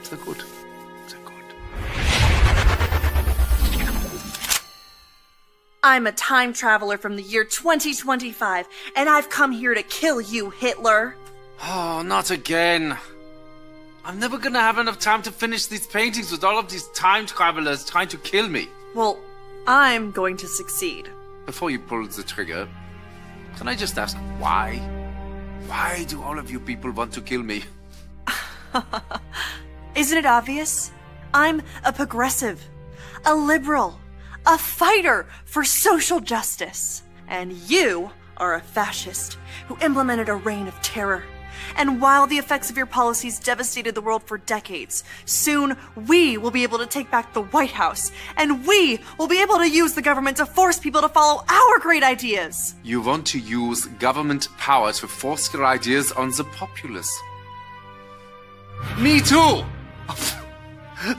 Sehr gut. Sehr gut. I'm a time traveler from the year 2025, and I've come here to kill you, Hitler. Oh, not again. I'm never gonna have enough time to finish these paintings with all of these time travelers trying to kill me. Well, I'm going to succeed. Before you pull the trigger, can I just ask why? Why do all of you people want to kill me? Isn't it obvious? I'm a progressive, a liberal, a fighter for social justice. And you are a fascist who implemented a reign of terror. And while the effects of your policies devastated the world for decades, soon we will be able to take back the White House, and we will be able to use the government to force people to follow our great ideas. You want to use government power to force your ideas on the populace. Me too!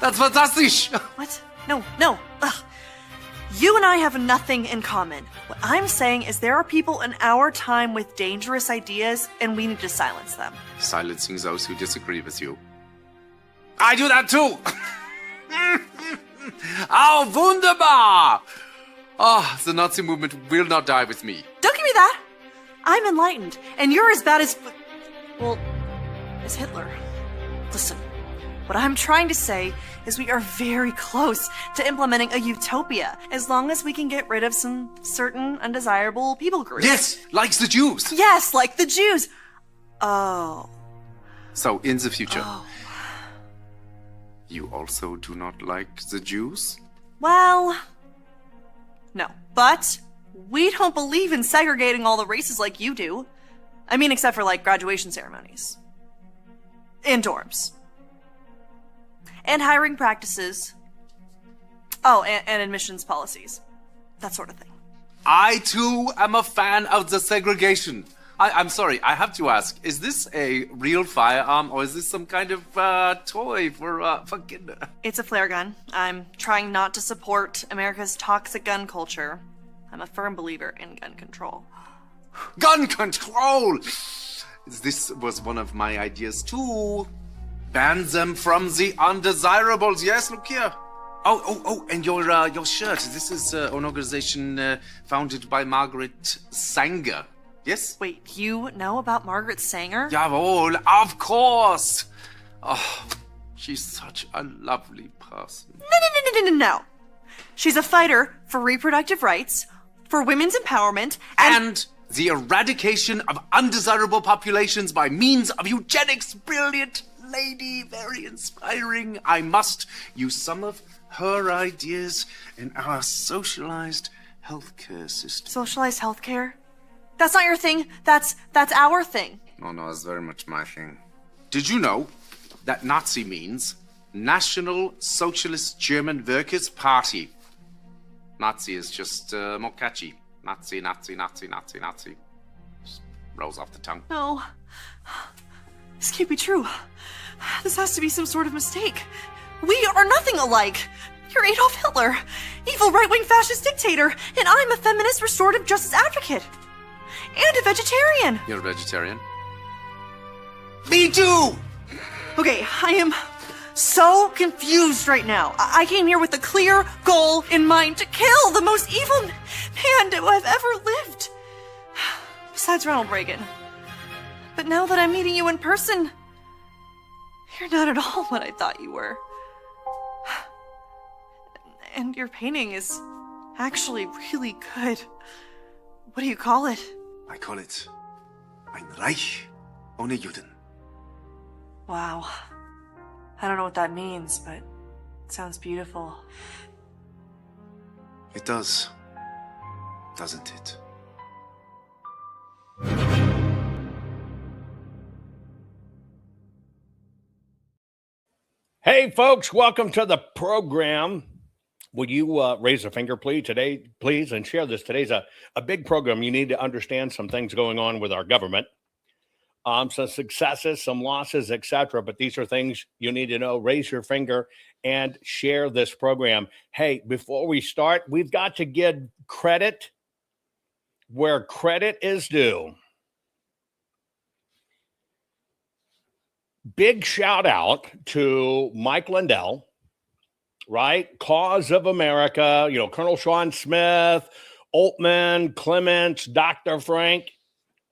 That's fantastic! What? No. Ugh. You and I have nothing in common. What I'm saying is there are people in our time with dangerous ideas, and we need to silence them. Silencing those who disagree with you. I do that too! Oh, wunderbar! Oh, the Nazi movement will not die with me. Don't give me that! I'm enlightened, and you're as bad as... well, as Hitler. Listen, what I'm trying to say is we are very close to implementing a utopia, as long as we can get rid of some certain undesirable people groups. Yes, like the Jews. Yes, like the Jews. Oh. So, in the future, you also do not like the Jews? Well, no. But we don't believe in segregating all the races like you do. I mean, except for, like, graduation ceremonies. And dorms. And hiring practices. Oh, and admissions policies. That sort of thing. I, too, am a fan of the segregation. I'm sorry, I have to ask, is this a real firearm, or is this some kind of toy for kinder? It's a flare gun. I'm trying not to support America's toxic gun culture. I'm a firm believer in gun control. Gun control! This was one of my ideas, too. Ban them from the undesirables. Yes, look here. Oh, and your shirt. This is an organization founded by Margaret Sanger. Yes? Wait, you know about Margaret Sanger? Jawohl, of course. Oh, she's such a lovely person. No. She's a fighter for reproductive rights, for women's empowerment, and the eradication of undesirable populations by means of eugenics. Brilliant lady, very inspiring. I must use some of her ideas in our socialized healthcare system. Socialized healthcare? That's not your thing. That's our thing. No, it's very much my thing. Did you know that Nazi means National Socialist German Workers' Party? Nazi is just more catchy. Nazi. Just rolls off the tongue. No. This can't be true. This has to be some sort of mistake. We are nothing alike. You're Adolf Hitler, evil right-wing fascist dictator, and I'm a feminist restorative justice advocate. And a vegetarian. You're a vegetarian? Me too! Okay, I am so confused right now. I came here with a clear goal in mind to kill the most evil man who I've ever lived. Besides Ronald Reagan. But now that I'm meeting you in person, you're not at all what I thought you were. And your painting is actually really good. What do you call it? I call it Ein Reich ohne Juden. Wow. I don't know what that means, but it sounds beautiful. It does, doesn't it? Hey, folks, welcome to the program. Would you raise a finger, please, and share this? Today's a big program. You need to understand some things going on with our government, some successes, some losses, etc. But these are things you need to know. Raise your finger and share this program. Hey, before we start, we've got to give credit where credit is due. big shout out to Mike Lindell, right? Cause of America, Colonel Sean Smith, Altman, Clements, Dr. Frank,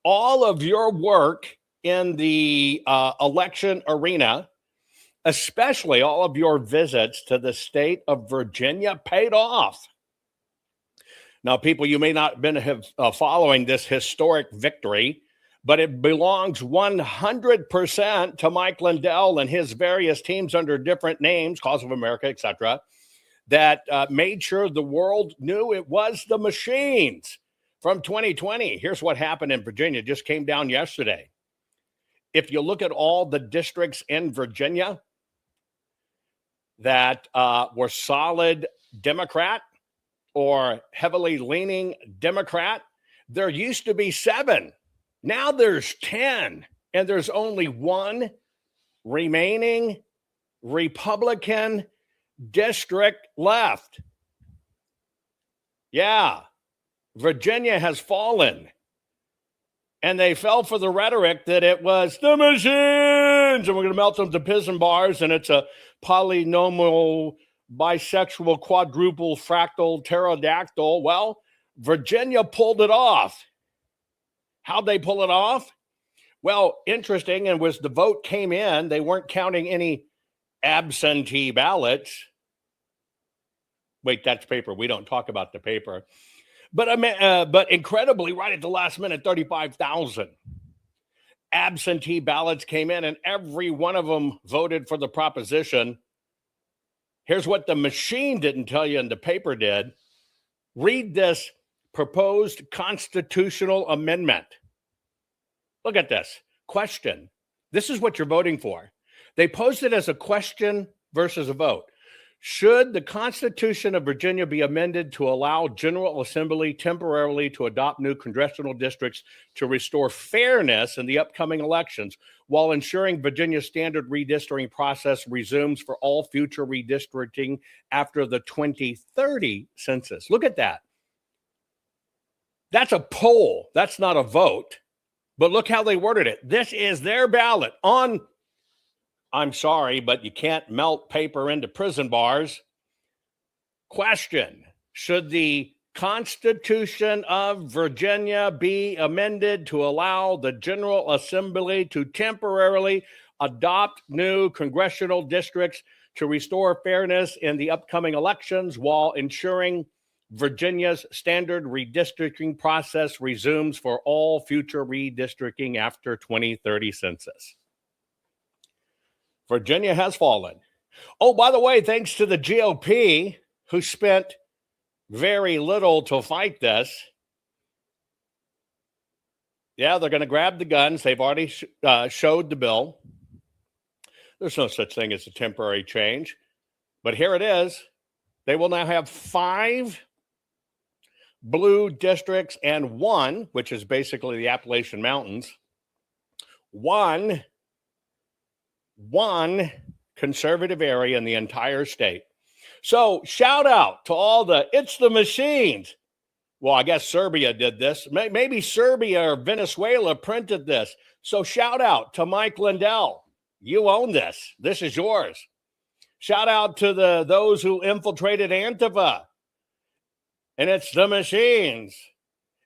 all of your work in the election arena, especially all of your visits to the state of Virginia, paid off. Now, people, you may not have been following this historic victory, but it belongs 100% to Mike Lindell and his various teams under different names, Cause of America, etc., that made sure the world knew it was the machines from 2020. Here's what happened in Virginia, just came down yesterday. If you look at all the districts in Virginia that were solid Democrat or heavily leaning Democrat, there used to be 7. Now there's 10, and there's only 1 remaining Republican district left. Yeah, Virginia has fallen. And they fell for the rhetoric that it was the machines, and we're going to melt them to prison bars, and it's a polynomial, bisexual, quadruple, fractal, pterodactyl. Well, Virginia pulled it off. How'd they pull it off? Well, interesting, and was the vote came in, they weren't counting any absentee ballots. Wait, that's paper. We don't talk about the paper. But incredibly, right at the last minute, 35,000 absentee ballots came in, and every one of them voted for the proposition. Here's what the machine didn't tell you and the paper did. Read this proposed constitutional amendment. Look at this. Question. This is what you're voting for. They posed it as a question versus a vote. Should the Constitution of Virginia be amended to allow General Assembly temporarily to adopt new congressional districts to restore fairness in the upcoming elections while ensuring Virginia's standard redistricting process resumes for all future redistricting after the 2030 census? Look at that. That's a poll. That's not a vote. But look how they worded it. This is their ballot on, I'm sorry, but you can't melt paper into prison bars. Question. Should the Constitution of Virginia be amended to allow the General Assembly to temporarily adopt new congressional districts to restore fairness in the upcoming elections while ensuring Virginia's standard redistricting process resumes for all future redistricting after 2030 census? Virginia has fallen. Oh, by the way, thanks to the GOP, who spent very little to fight this. Yeah, they're going to grab the guns. They've already showed the bill. There's no such thing as a temporary change. But here it is. They will now have 5 blue districts and 1, which is basically the Appalachian Mountains, one conservative area in the entire state. So shout out to all it's the machines. Well, I guess Serbia did this. Maybe Serbia or Venezuela printed this. So shout out to Mike Lindell. You own this. This is yours. Shout out to those who infiltrated Antifa. And it's the machines.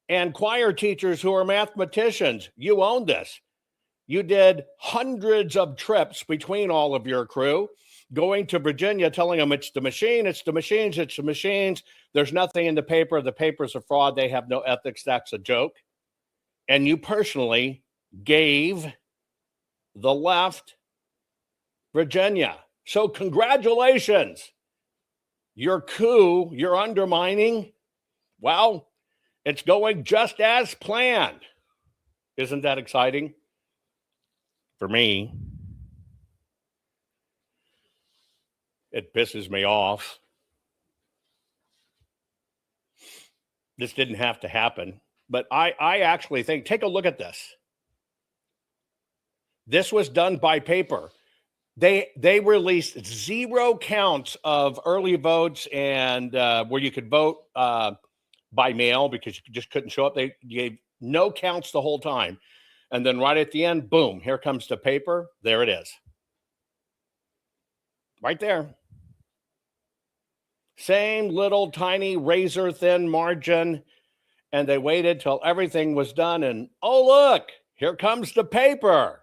And choir teachers who are mathematicians. You own this. You did hundreds of trips between all of your crew, going to Virginia, telling them it's the machine, it's the machines, it's the machines. There's nothing in the paper. The paper's a fraud. They have no ethics. That's a joke. And you personally gave the left Virginia. So congratulations. Your coup, your undermining, well, it's going just as planned. Isn't that exciting? For me, it pisses me off. This didn't have to happen. But I actually think, take a look at this. This was done by paper. They released 0 counts of early votes and where you could vote by mail because you just couldn't show up. They gave no counts the whole time. And then right at the end, boom, here comes the paper. There it is. Right there. Same little tiny razor thin margin. And they waited till everything was done. And oh, look, here comes the paper.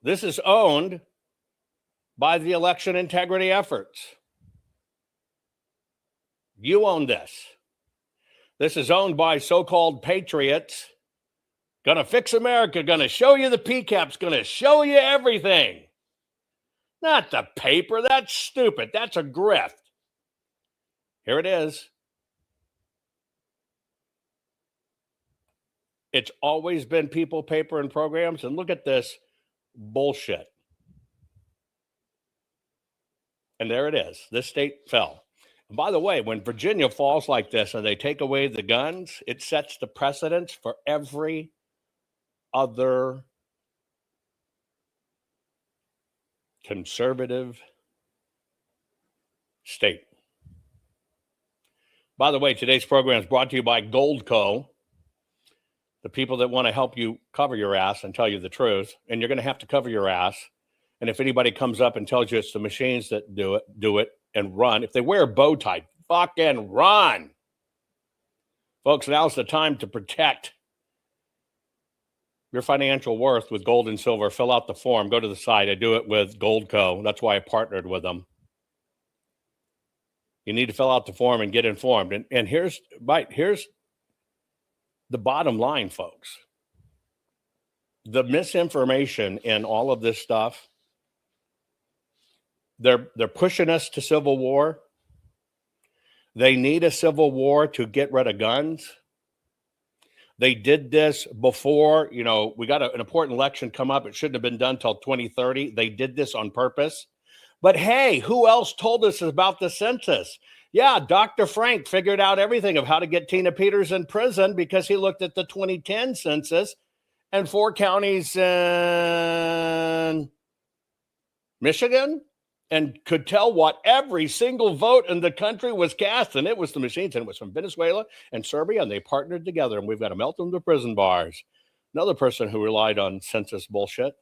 This is owned by the election integrity efforts. You own this. This is owned by so-called patriots. Gonna fix America, gonna show you the PCAPs, gonna show you everything. Not the paper, that's stupid, that's a grift. Here it is. It's always been people, paper, and programs, and look at this bullshit. And there it is, this state fell. And by the way, when Virginia falls like this and they take away the guns, it sets the precedence for every other conservative state. By the way, today's program is brought to you by Goldco, the people that want to help you cover your ass and tell you the truth. And you're going to have to cover your ass. And if anybody comes up and tells you it's the machines that do it and run. If they wear a bow tie, fucking run. Folks, now's the time to protect your financial worth with gold and silver. Fill out the form. Go to the site. I do it with Goldco. That's why I partnered with them. You need to fill out the form and get informed. And here's the bottom line, folks. The misinformation in all of this stuff, they're pushing us to civil war. They need a civil war to get rid of guns. They did this before, we got an important election come up. It shouldn't have been done till 2030. They did this on purpose. But hey, who else told us about the census? Yeah, Dr. Frank figured out everything of how to get Tina Peters in prison because he looked at the 2010 census and 4 counties in Michigan and could tell what every single vote in the country was cast. And it was the machines, and it was from Venezuela and Serbia, and they partnered together, and we've got to melt them to prison bars. Another person who relied on census bullshit.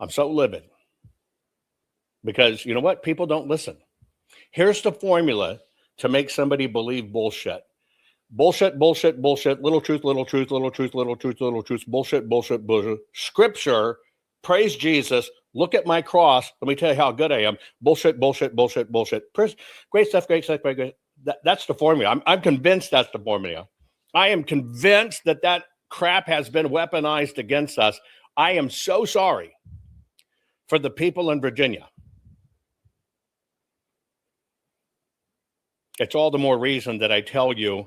I'm so livid. Because you know what? People don't listen. Here's the formula to make somebody believe bullshit. Bullshit, bullshit, bullshit, little truth, little truth, little truth, little truth, little truth, bullshit, bullshit, bullshit. Scripture, praise Jesus, look at my cross. Let me tell you how good I am. Bullshit, bullshit, bullshit, bullshit. Great stuff, great stuff, great, great. That's the formula. I'm convinced that's the formula. I am convinced that crap has been weaponized against us. I am so sorry for the people in Virginia. It's all the more reason that I tell you,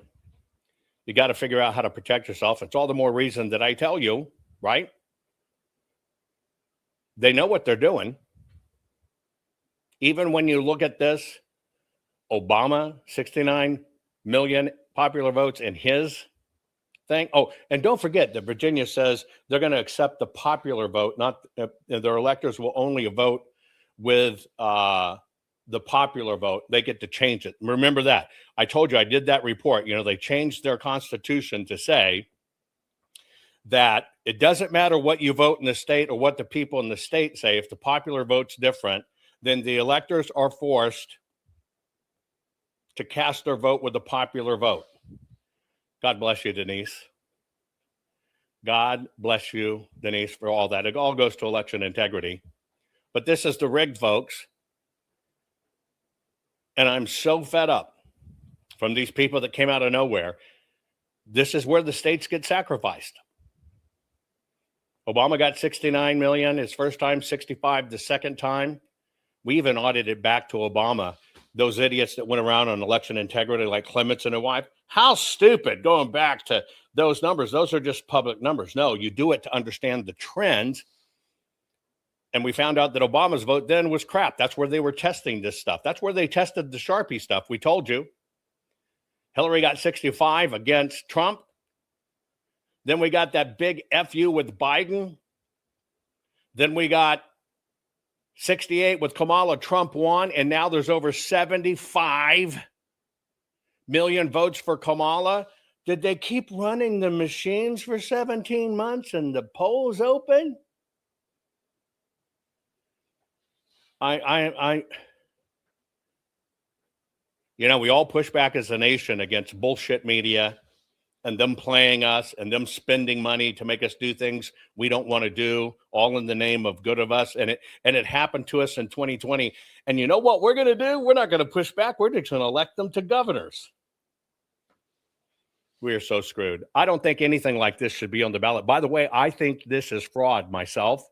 you got to figure out how to protect yourself. It's all the more reason that I tell you, right? They know what they're doing. Even when you look at this, Obama, 69 million popular votes in his thing. Oh, and don't forget that Virginia says they're going to accept the popular vote, not their electors will only vote with the popular vote. They get to change it. Remember that. I told you I did that report. They changed their constitution to say that it doesn't matter what you vote in the state or what the people in the state say. If the popular vote's different, then the electors are forced to cast their vote with the popular vote. God bless you, Denise. God bless you, Denise, for all that. It all goes to election integrity. But this is the rigged, folks. And I'm so fed up from these people that came out of nowhere. This is where the states get sacrificed. Obama got 69 million his first time, 65 the second time. We even audited back to Obama, those idiots that went around on election integrity like Clements and his wife. How stupid going back to those numbers. Those are just public numbers. No, you do it to understand the trends. And we found out that Obama's vote then was crap. That's where they were testing this stuff. That's where they tested the Sharpie stuff. We told you. Hillary got 65 against Trump. Then we got that big FU with Biden. Then we got 68 with Kamala. Trump won. And now there's over 75 million votes for Kamala. Did they keep running the machines for 17 months and the polls open? We all push back as a nation against bullshit media and them playing us and them spending money to make us do things we don't want to do, all in the name of good of us. And it happened to us in 2020. And you know what we're going to do? We're not going to push back. We're just going to elect them to governors. We are so screwed. I don't think anything like this should be on the ballot. By the way, I think this is fraud myself.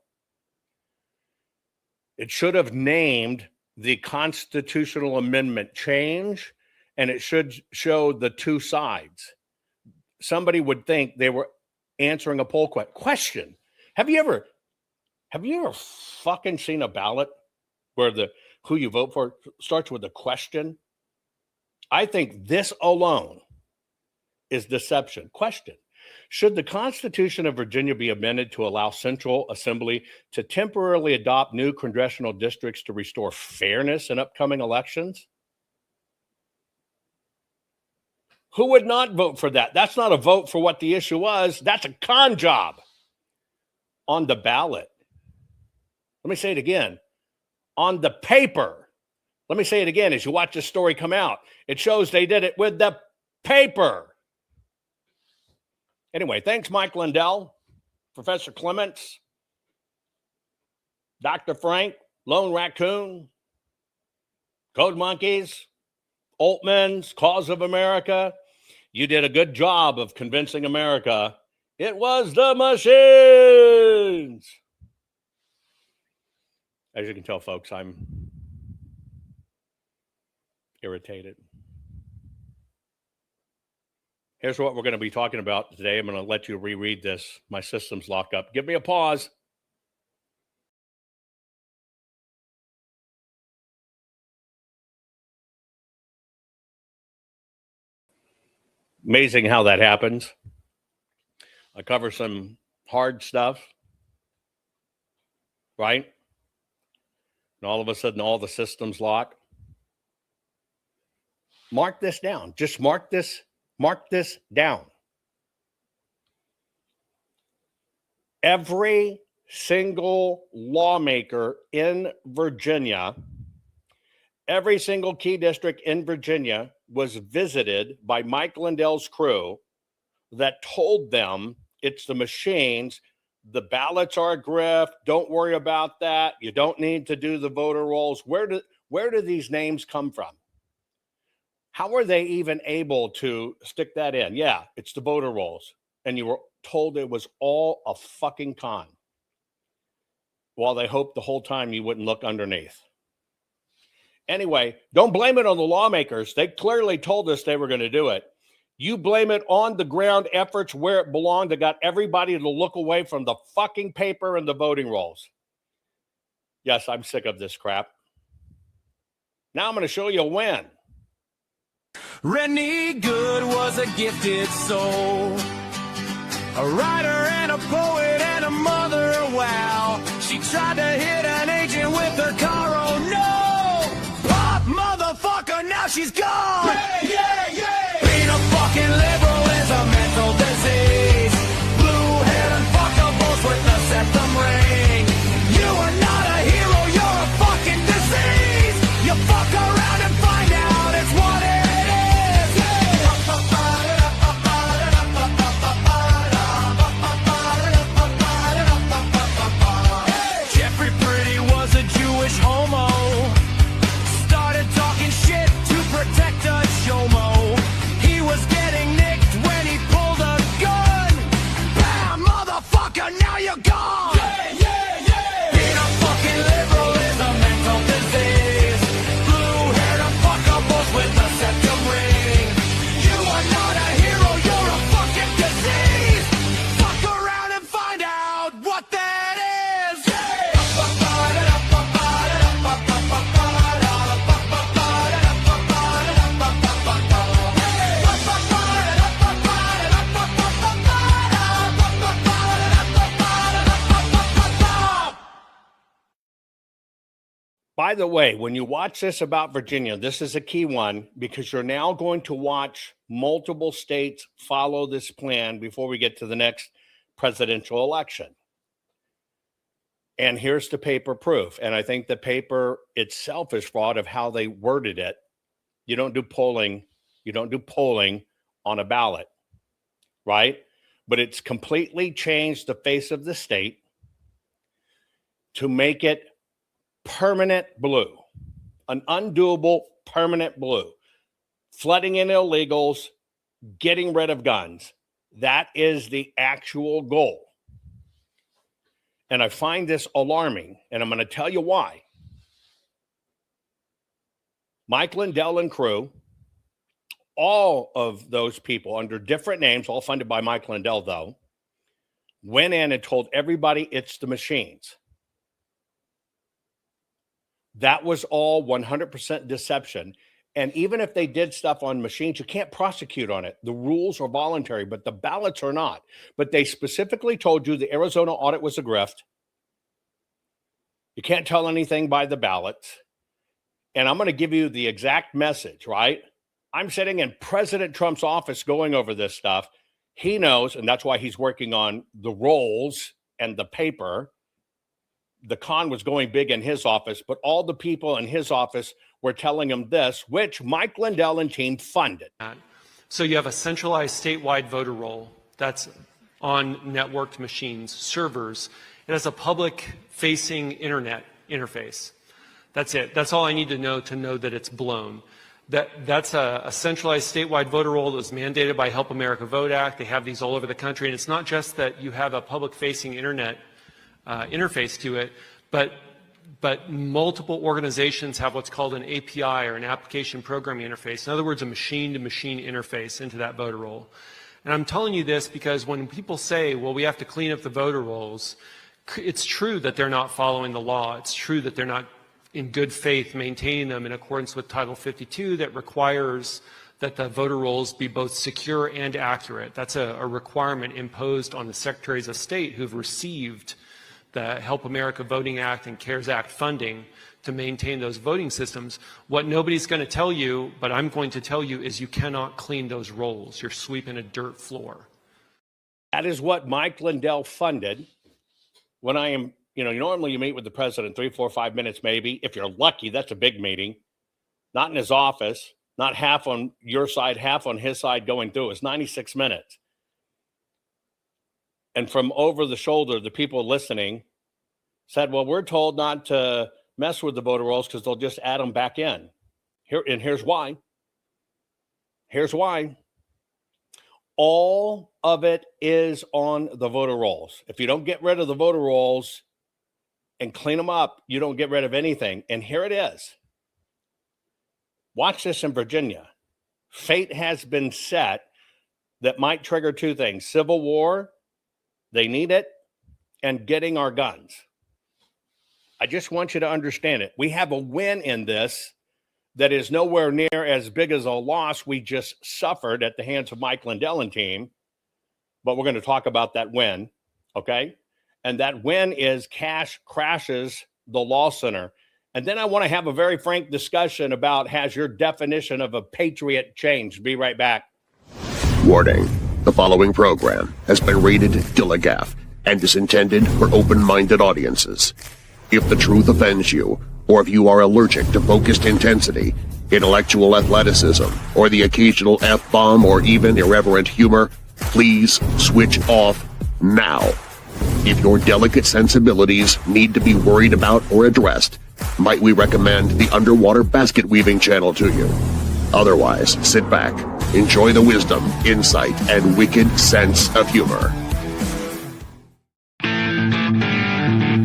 It should have named the constitutional amendment change, and it should show the two sides. Somebody would think they were answering a poll question. Have you ever fucking seen a ballot where who you vote for starts with a question? I think this alone is deception. Question: should the Constitution of Virginia be amended to allow Central Assembly to temporarily adopt new congressional districts to restore fairness in upcoming elections? Who would not vote for that? That's not a vote for what the issue was. That's a con job on the ballot. Let me say it again. On the paper. Let me say it again as you watch this story come out. It shows they did it with the paper. Anyway, thanks, Mike Lindell, Professor Clements, Dr. Frank, Lone Raccoon, Code Monkeys, Altman's, Cause of America. You did a good job of convincing America it was the machines. As you can tell, folks, I'm irritated. Here's what we're going to be talking about today. I'm going to let you reread this. My system's locked up. Give me a pause. Amazing how that happens. I cover some hard stuff, right? And all of a sudden, all the systems lock. Mark this down. Just mark this down. Every single lawmaker in Virginia, every single key district in Virginia was visited by Mike Lindell's crew that told them it's the machines. The ballots are a grift. Don't worry about that. You don't need to do the voter rolls. Where do these names come from? How were they even able to stick that in? Yeah, it's the voter rolls. And you were told it was all a fucking con. While they hoped the whole time you wouldn't look underneath. Anyway, don't blame it on the lawmakers. They clearly told us they were going to do it. You blame it on the ground efforts where it belonged that got everybody to look away from the fucking paper and the voting rolls. Yes, I'm sick of this crap. Now I'm going to show you a win. Rennie Good was a gifted soul, a writer and a poet and a mother, wow. She tried to hit an agent with her car, oh no! Pop, motherfucker, now she's gone! Yeah, yeah, yeah! Being a fucking liberal is a mental disease. Blue-haired unfuckables with the septum ring. You are not a hero, you're a fucking disease! You fuck around and find out it's what it is! Homo started talking shit to protect a chomo. He was getting nicked when he pulled a gun. Bam, motherfucker, now you're gone. Yeah, yeah, yeah. Being a fucking liberal is a mental disease. Blue-haired unfuckables with a septum ring. You are not a hero, you're a fucking disease. Fuck around and find out what that is. Yeah. By the way, when you watch this about Virginia, this is a key one because you're now going to watch multiple states follow this plan before we get to the next presidential election. And here's the paper proof. And I think the paper itself is fraud of how they worded it. You don't do polling. You don't do polling on a ballot, right? But it's completely changed the face of the state to make it permanent blue, an undoable permanent blue, flooding in illegals, getting rid of guns. That is the actual goal. And I find this alarming, and I'm going to tell you why. Mike Lindell and crew, all of those people under different names, all funded by Mike Lindell, though, went in and told everybody it's the machines. That was all 100% deception. And even if they did stuff on machines, you can't prosecute on it. The rules are voluntary, but the ballots are not. But they specifically told you the Arizona audit was a grift. You can't tell anything by the ballots. And I'm going to give you the exact message, right? I'm sitting in President Trump's office going over this stuff. He knows, and that's why he's working on the rolls and the paper. The con was going big in his office, but all the people in his office were telling him this, which Mike Lindell and team funded. So you have a centralized statewide voter roll that's on networked machines, servers. It has a public-facing internet interface. That's it. That's all I need to know that it's blown. That's a centralized statewide voter roll that was mandated by Help America Vote Act. They have these all over the country. And it's not just that you have a public-facing internet interface to it, but multiple organizations have what's called an API, or an application programming interface. In other words, a machine-to-machine interface into that voter roll. And I'm telling you this because when people say, well, we have to clean up the voter rolls, it's true that they're not following the law. It's true that they're not in good faith maintaining them in accordance with Title 52 that requires that the voter rolls be both secure and accurate. That's a requirement imposed on the secretaries of state who've received the Help America Voting Act and CARES Act funding to maintain those voting systems. What nobody's going to tell you, but I'm going to tell you, is you cannot clean those rolls. You're sweeping a dirt floor. That is what Mike Lindell funded. When I am, normally you meet with the president 3, 4, 5 minutes maybe. If you're lucky, that's a big meeting. Not in his office, not half on your side, half on his side going through. It's 96 minutes. And from over the shoulder, the people listening said, well, we're told not to mess with the voter rolls because they'll just add them back in. Here's why. Here's why. All of it is on the voter rolls. If you don't get rid of the voter rolls and clean them up, you don't get rid of anything. And here it is. Watch this in Virginia. Fate has been set that might trigger two things: civil war, they need it, and getting our guns. I just want you to understand it. We have a win in this that is nowhere near as big as a loss we just suffered at the hands of Mike Lindell and team. But we're going to talk about that win, okay? And that win is KASH crashes the law center. And then I want to have a very frank discussion about, has your definition of a patriot changed? Be right back. Warning. The following program has been rated Dilligaf and is intended for open-minded audiences. If the truth offends you, or if you are allergic to focused intensity, intellectual athleticism, or the occasional F-bomb or even irreverent humor, please switch off now. If your delicate sensibilities need to be worried about or addressed, might we recommend the Underwater Basket Weaving channel to you? Otherwise, sit back, enjoy the wisdom, insight, and wicked sense of humor.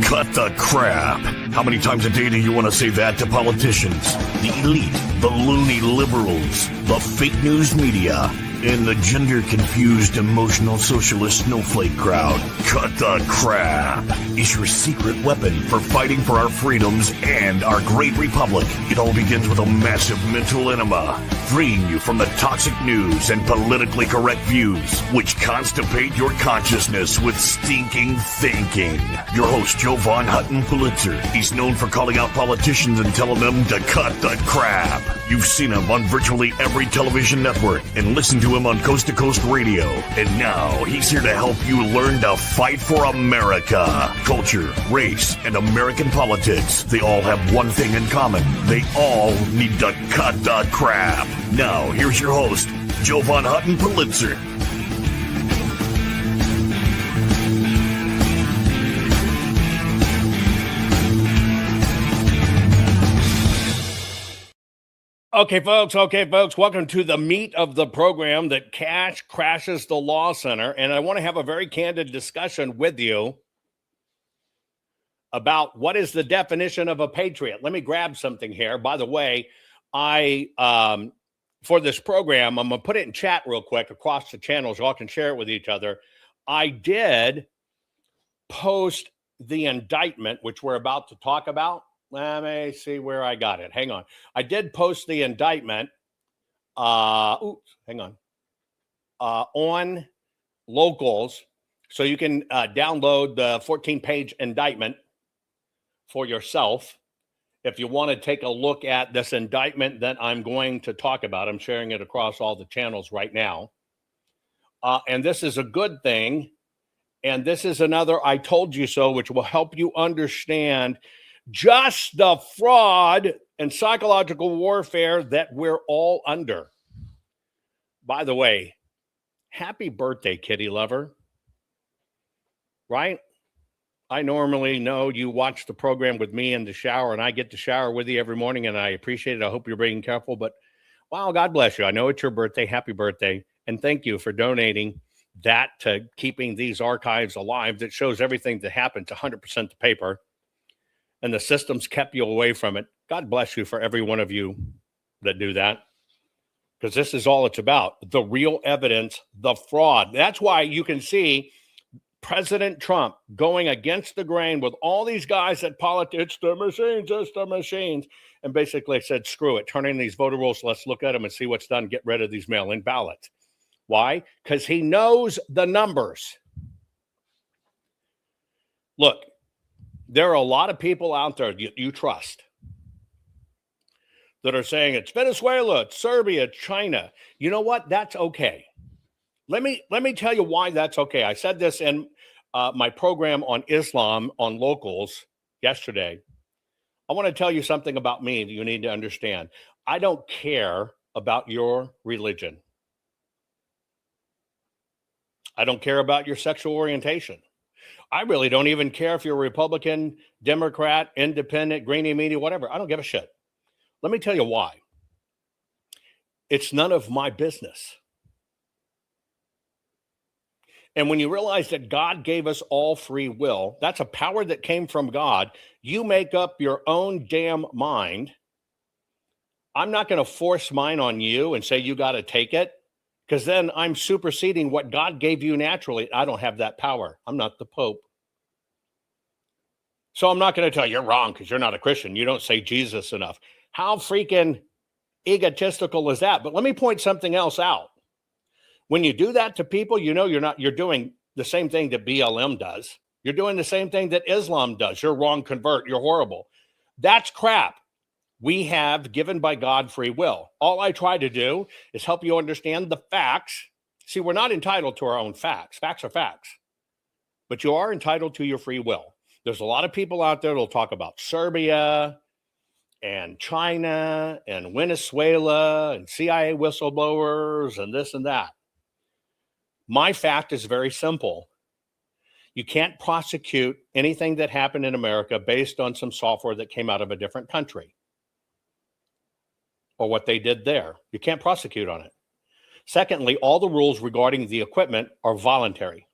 Cut the crap. How many times a day do you want to say that to politicians, the elite, the loony liberals, the fake news media? and the gender-confused, emotional socialist snowflake crowd. Cut the Crap is your secret weapon for fighting for our freedoms and our great republic. It all begins with a massive mental enema, freeing you from the toxic news and politically correct views, which constipate your consciousness with stinking thinking. Your host, Jovan Hutton Pulitzer. He's known for calling out politicians and telling them to cut the crap. You've seen him on virtually every television network and listened to him on Coast to Coast Radio. And now he's here to help you learn to fight for America. Culture, race, and American politics. They all have one thing in common. They all need to cut the crap. Now, here's your host, Jovan Hutton Pulitzer. Okay, folks. Welcome to the meat of the program that KASH crashes the law center. And I want to have a very candid discussion with you about what is the definition of a patriot. Let me grab something here. By the way, for this program, I'm going to put it in chat real quick across the channels. Y'all can share it with each other. I did post the indictment, which we're about to talk about. Let me see where I got it. Hang on. I did post the indictment. On Locals. So you can download the 14-page indictment for yourself. If you want to take a look at this indictment that I'm going to talk about, I'm sharing it across all the channels right now. And this is a good thing. And this is another I told you so, which will help you understand just the fraud and psychological warfare that we're all under. By the way, happy birthday, kitty lover. Right? I normally know you watch the program with me in the shower, and I get to shower with you every morning, and I appreciate it. I hope you're being careful, but wow, God bless you. I know it's your birthday. Happy birthday. And thank you for donating that to keeping these archives alive that shows everything that happened 100% to paper. And the systems kept you away from it. God bless you for every one of you that do that. Because this is all it's about. The real evidence, the fraud. That's why you can see President Trump going against the grain with all these guys at politics, it's the machines, and basically said, screw it, turn in these voter rolls, let's look at them and see what's done, get rid of these mail-in ballots. Why? Because he knows the numbers. Look, there are a lot of people out there you trust that are saying it's Venezuela, it's Serbia, it's China. You know what? That's okay. Let me tell you why that's okay. I said this in my program on Islam on Locals yesterday. I want to tell you something about me that you need to understand. I don't care about your religion. I don't care about your sexual orientation. I really don't even care if you're a Republican, Democrat, Independent, Greenie, Media, whatever. I don't give a shit. Let me tell you why. It's none of my business. And when you realize that God gave us all free will, that's a power that came from God. You make up your own damn mind. I'm not going to force mine on you and say you got to take it, because then I'm superseding what God gave you naturally. I don't have that power. I'm not the Pope. So I'm not going to tell you you're wrong because you're not a Christian. You don't say Jesus enough. How freaking egotistical is that? But let me point something else out. When you do that to people, you know you're doing the same thing that BLM does. You're doing the same thing that Islam does. You're wrong, convert. You're horrible. That's crap. We have given by God free will. All I try to do is help you understand the facts. See, we're not entitled to our own facts. Facts are facts. But you are entitled to your free will. There's a lot of people out there that will talk about Serbia and China and Venezuela and CIA whistleblowers and this and that. My fact is very simple. You can't prosecute anything that happened in America based on some software that came out of a different country or what they did there. You can't prosecute on it. Secondly, all the rules regarding the equipment are voluntary.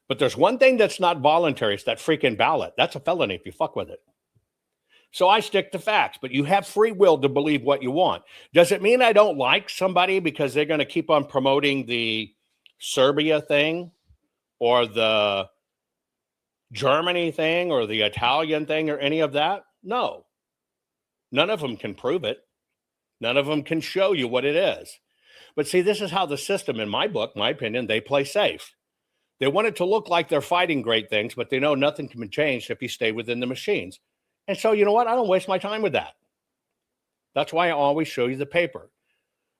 But there's one thing that's not voluntary. It's that freaking ballot. That's a felony if you fuck with it. So I stick to facts, but you have free will to believe what you want. Does it mean I don't like somebody because they're going to keep on promoting the Serbia thing or the Germany thing or the Italian thing or any of that? No. None of them can prove it. None of them can show you what it is. But see, this is how the system, in my book, my opinion, they play safe. They want it to look like they're fighting great things, but they know nothing can be changed if you stay within the machines. And so, you know what? I don't waste my time with that. That's why I always show you the paper.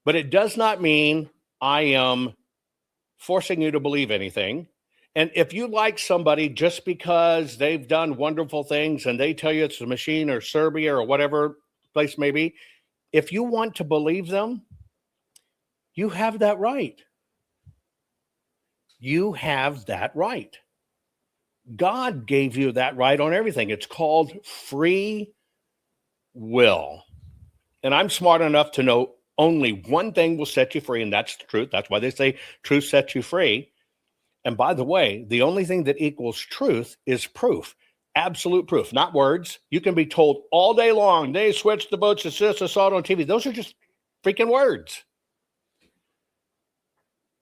But it does not mean I am forcing you to believe anything. And if you like somebody just because they've done wonderful things and they tell you it's a machine or Serbia or whatever place may be, if you want to believe them, you have that right. You have that right. God gave you that right on everything. It's called free will. And I'm smart enough to know only one thing will set you free, and that's the truth. That's why they say truth sets you free. And by the way, the only thing that equals truth is proof. Absolute proof, not words. You can be told all day long, they switched the votes, it's this, I saw it on TV. Those are just freaking words.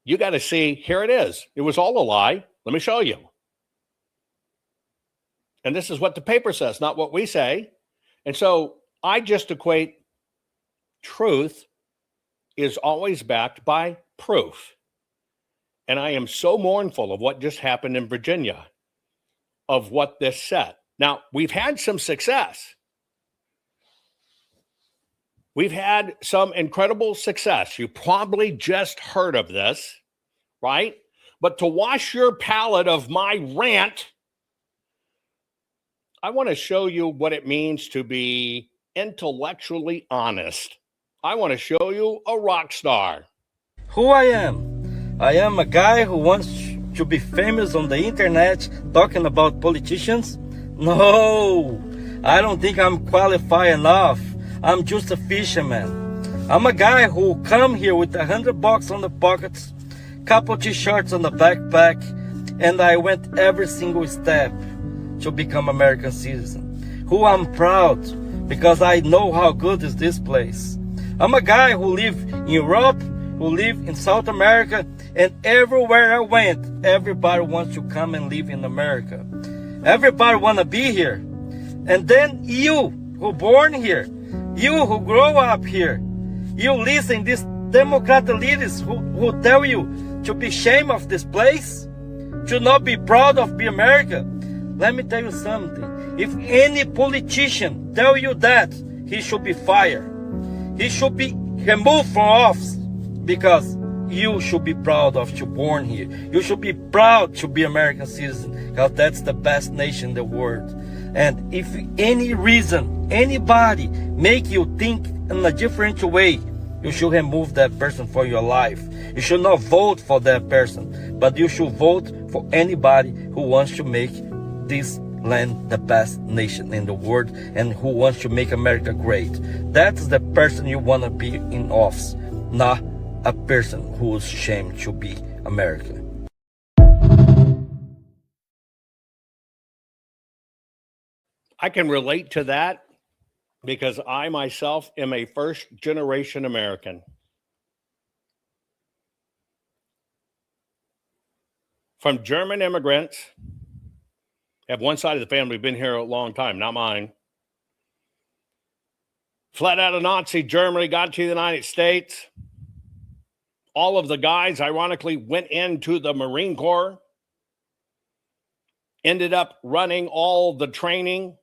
You got to see, here it is. It was all a lie. Let me show you. And this is what the paper says, not what we say. And so I just equate truth is always backed by proof. And I am so mournful of what just happened in Virginia, of what this said. Now, we've had some success. We've had some incredible success. You probably just heard of this, right? But to wash your palate of my rant, I want to show you what it means to be intellectually honest. I want to show you a rock star. Who I am? I am a guy who wants to be famous on the internet talking about politicians. No, I don't think I'm qualified enough. I'm just a fisherman. I'm a guy who come here with $100 on the pockets, couple t-shirts on the backpack, and I went every single step to become American citizen. Who I'm proud because I know how good is this place. I'm a guy who live in Europe, who live in South America, and everywhere I went, everybody wants to come and live in America. Everybody want to be here. And then you who born here, you who grow up here, you listen these Democrat leaders who tell you to be ashamed of this place, to not be proud of be America. Let me tell you something. If any politician tell you that, he should be fired. He should be removed from office because you should be proud of to born here. You should be proud to be American citizen because that's the best nation in the world. And if any reason, anybody make you think in a different way, you should remove that person from your life. You should not vote for that person, but you should vote for anybody who wants to make this land the best nation in the world and who wants to make America great. That's the person you want to be in office, not a person who is ashamed to be American. I can relate to that because I myself am a first-generation American. From German immigrants, have one side of the family been here a long time, not mine. Fled out of Nazi Germany, got to the United States. All of the guys, ironically, went into the Marine Corps, ended up running all the training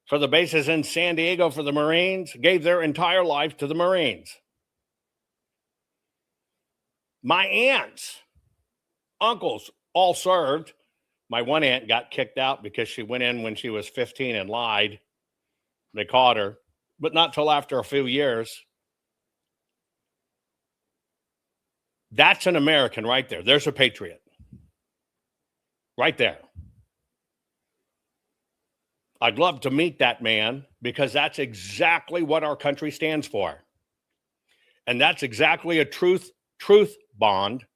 for the bases in San Diego for the Marines, gave their entire life to the Marines. My aunts, uncles, all served. My one aunt got kicked out because she went in when she was 15 and lied. They caught her, but not till after a few years. That's an American right there. There's a patriot. Right there. I'd love to meet that man because that's exactly what our country stands for. And that's exactly a truth bond.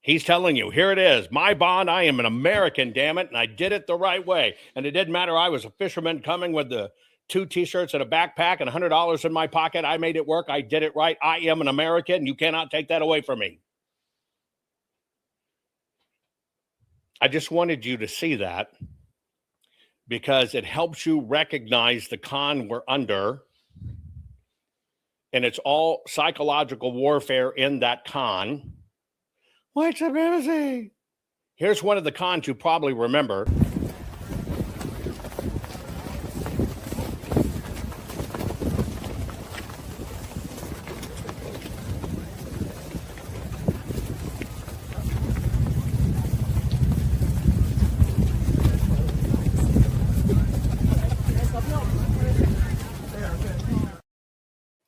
He's telling you, here it is, my bond. I am an American, damn it, and I did it the right way. And it didn't matter. I was a fisherman coming with the 2 T-shirts and a backpack and $100 in my pocket. I made it work. I did it right. I am an American. You cannot take that away from me. I just wanted you to see that because it helps you recognize the con we're under. And it's all psychological warfare in that con. White supremacy. Here's one of the cons you probably remember.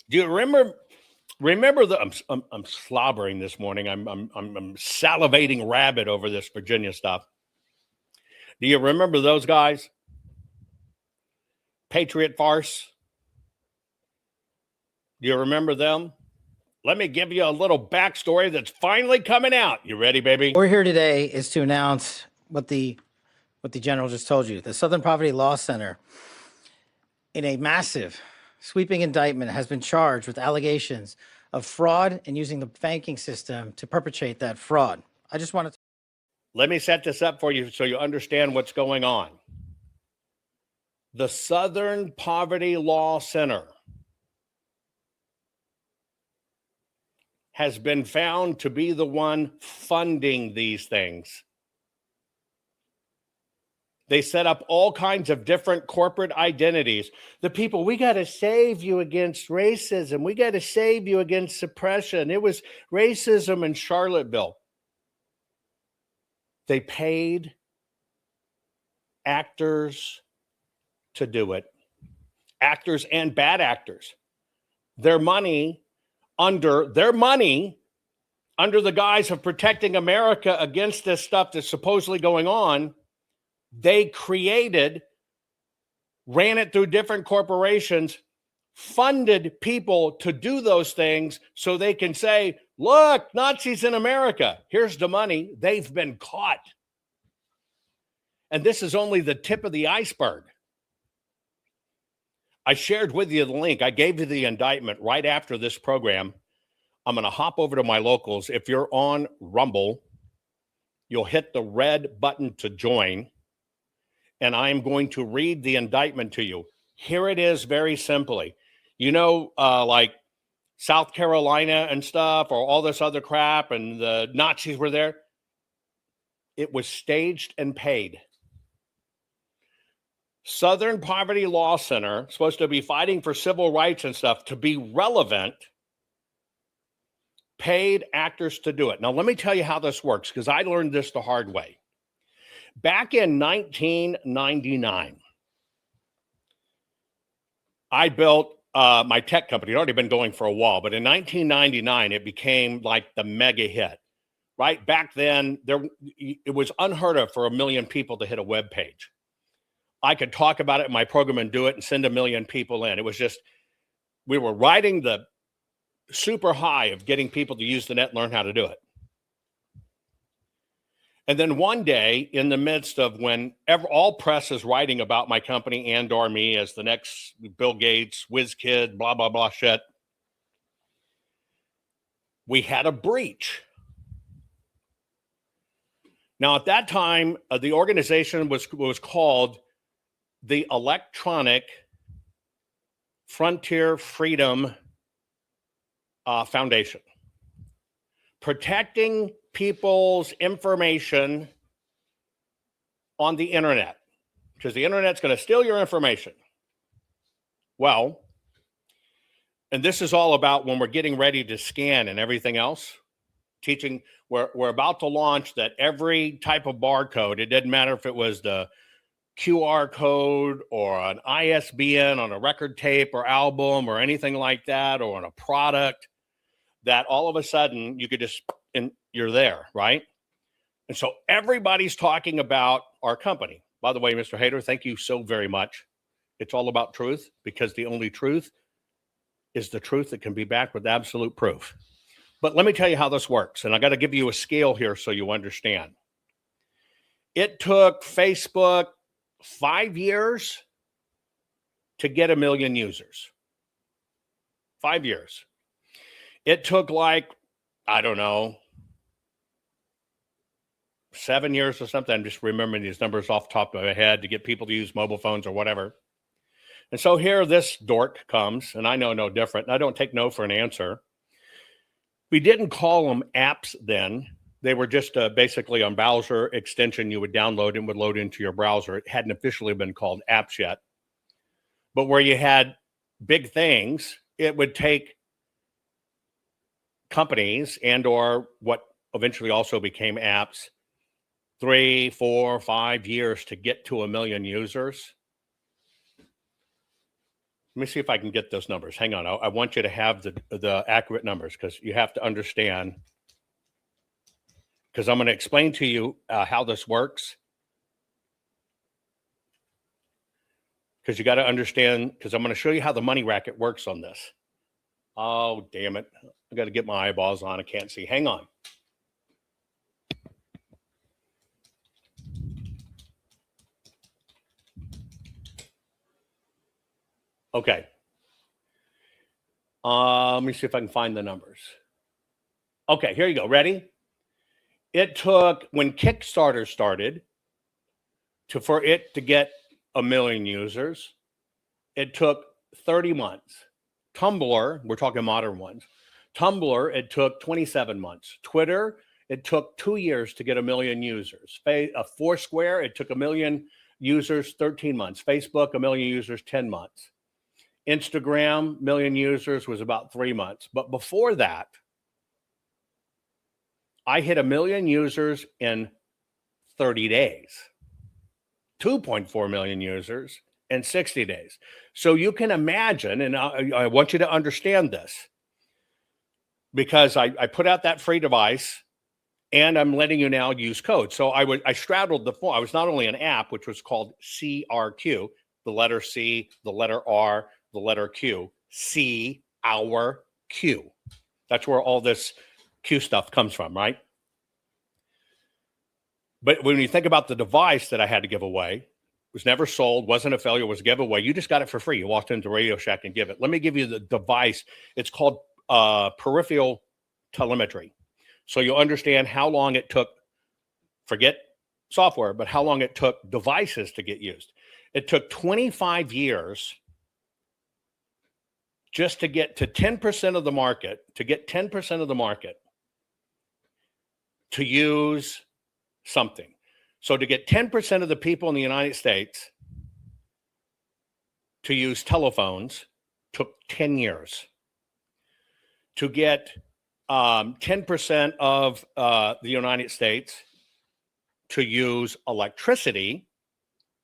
Do you remember the? I'm slobbering this morning. I'm salivating rabbit over this Virginia stuff. Do you remember those guys? Patriot farce. Do you remember them? Let me give you a little backstory that's finally coming out. You ready, baby? We're here today is to announce what the general just told you. The Southern Poverty Law Center, in a massive sweeping indictment, has been charged with allegations of fraud and using the banking system to perpetrate that fraud. I just wanted to... Let me set this up for you so you understand what's going on. The Southern Poverty Law Center has been found to be the one funding these things. They set up all kinds of different corporate identities. The people, we got to save you against racism. We got to save you against suppression. It was racism in Charlottesville. They paid actors to do it. Actors and bad actors. Their money under the guise of protecting America against this stuff that's supposedly going on. They ran it through different corporations, funded people to do those things so they can say, look, Nazis in America, here's the money. They've been caught. And this is only the tip of the iceberg. I shared with you the link. I gave you the indictment right after this program. I'm going to hop over to my locals. If you're on Rumble, you'll hit the red button to join. And I'm going to read the indictment to you. Here it is very simply. You know, like South Carolina and stuff, or all this other crap, and the Nazis were there. It was staged and paid. Southern Poverty Law Center, supposed to be fighting for civil rights and stuff, to be relevant, paid actors to do it. Now, let me tell you how this works, because I learned this the hard way. Back in 1999, I built my tech company. It had already been going for a while, but in 1999, it became like the mega hit, right? Back then, it was unheard of for 1 million people to hit a web page. I could talk about it in my program and do it and send 1 million people in. It was just, we were riding the super high of getting people to use the net and learn how to do it. And then one day, in the midst of when all press is writing about my company and or me as the next Bill Gates, whiz kid, blah, blah, blah shit, we had a breach. Now, at that time, the organization was called the Electronic Frontier Freedom Foundation, protecting people's information on the internet, because the internet's going to steal your information. Well, and this is all about when we're getting ready to scan and everything else, teaching, we're about to launch that every type of barcode, it didn't matter if it was the QR code or an ISBN on a record tape or album or anything like that, or on a product, that all of a sudden you could just, and you're there, right? And so everybody's talking about our company. By the way, Mr. Hader, thank you so very much. It's all about truth, because the only truth is the truth that can be backed with absolute proof. But let me tell you how this works. And I got to give you a scale here so you understand. It took Facebook 5 years to get 1 million users. 5 years. It took like, I don't know, 7 years or something. I'm just remembering these numbers off the top of my head to get people to use mobile phones or whatever. And so here this dork comes, and I know no different. And I don't take no for an answer. We didn't call them apps then. They were just basically a browser extension you would download and would load into your browser. It hadn't officially been called apps yet. But where you had big things, it would take companies and or what eventually also became apps 3, 4, 5 years to get to 1 million users. Let me see if I can get those numbers. Hang on. I want you to have the accurate numbers because you have to understand, because I'm going to explain to you how this works. Because you got to understand, because I'm going to show you how the money racket works on this. Oh, damn it. I got to get my eyeballs on. I can't see. Hang on. Okay. Let me see if I can find the numbers. Okay, here you go. Ready? It took, when Kickstarter started, for it to get 1 million users, it took 30 months. Tumblr, we're talking modern ones. Tumblr, it took 27 months. Twitter, it took 2 years to get 1 million users. Foursquare, it took 1 million users, 13 months. Facebook, 1 million users, 10 months. Instagram, 1 million users was about 3 months. But before that, I hit 1 million users in 30 days. 2.4 million users in 60 days. So you can imagine, and I want you to understand this, because I put out that free device and I'm letting you now use code. So I straddled the phone. I was not only an app, which was called CRQ, the letter C, the letter R, the letter Q, C, our Q. That's where all this Q stuff comes from, right? But when you think about the device that I had to give away, was never sold, wasn't a failure, was a giveaway. You just got it for free. You walked into Radio Shack and give it. Let me give you the device. It's called peripheral telemetry. So you'll understand how long it took, forget software, but how long it took devices to get used. It took 25 years just to get to 10% of the market, to use something. So to get 10% of the people in the United States to use telephones took 10 years. To get 10% of the United States to use electricity,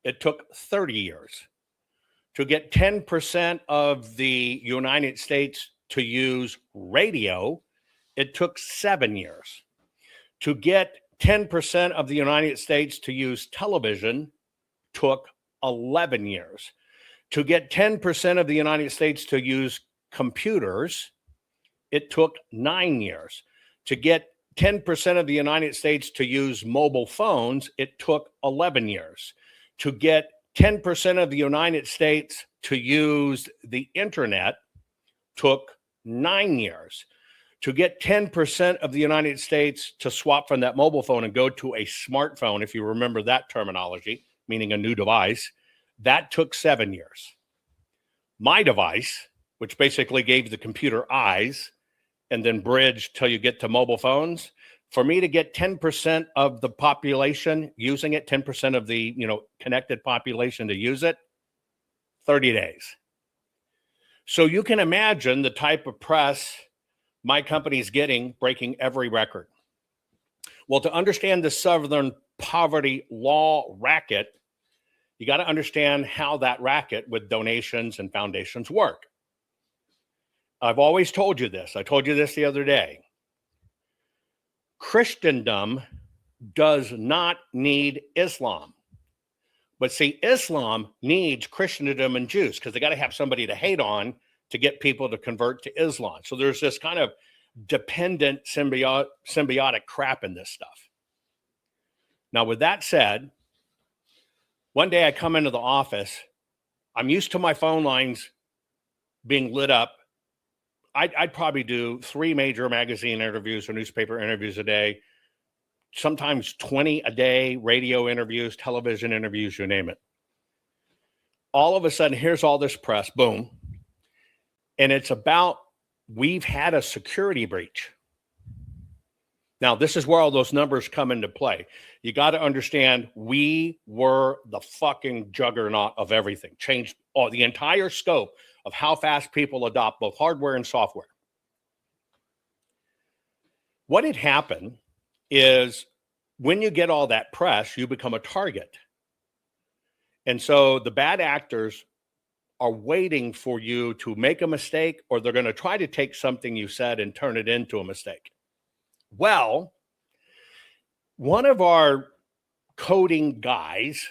it took 30 years. To get 10% of the United States to use radio, it took 7 years. To get 10% of the United States to use television took 11 years. To get 10% of the United States to use computers, it took 9 years. To get 10% of the United States to use mobile phones, it took 11 years. To get 10% of the United States to use the internet took 9 years. To get 10% of the United States to swap from that mobile phone and go to a smartphone, if you remember that terminology, meaning a new device, that took 7 years. My device, which basically gave the computer eyes and then bridged till you get to mobile phones, for me to get 10% of the population using it, 10% of the connected population to use it, 30 days. So you can imagine the type of press my company's getting, breaking every record. Well, to understand the Southern poverty law racket, you got to understand how that racket with donations and foundations work. I've always told you this. I told you this the other day. Christendom does not need Islam. But see, Islam needs Christendom and Jews because they got to have somebody to hate on to get people to convert to Islam. So there's this kind of dependent symbiotic crap in this stuff. Now, with that said, one day I come into the office. I'm used to my phone lines being lit up. I'd probably do 3 major magazine interviews or newspaper interviews a day, sometimes 20 a day, radio interviews, television interviews, you name it. All of a sudden, here's all this press, boom. And it's about, we've had a security breach. Now, this is where all those numbers come into play. You got to understand, we were the fucking juggernaut of everything. Changed the entire scope of how fast people adopt both hardware and software. What had happened is when you get all that press, you become a target. And so the bad actors are waiting for you to make a mistake, or they're going to try to take something you said and turn it into a mistake. Well, one of our coding guys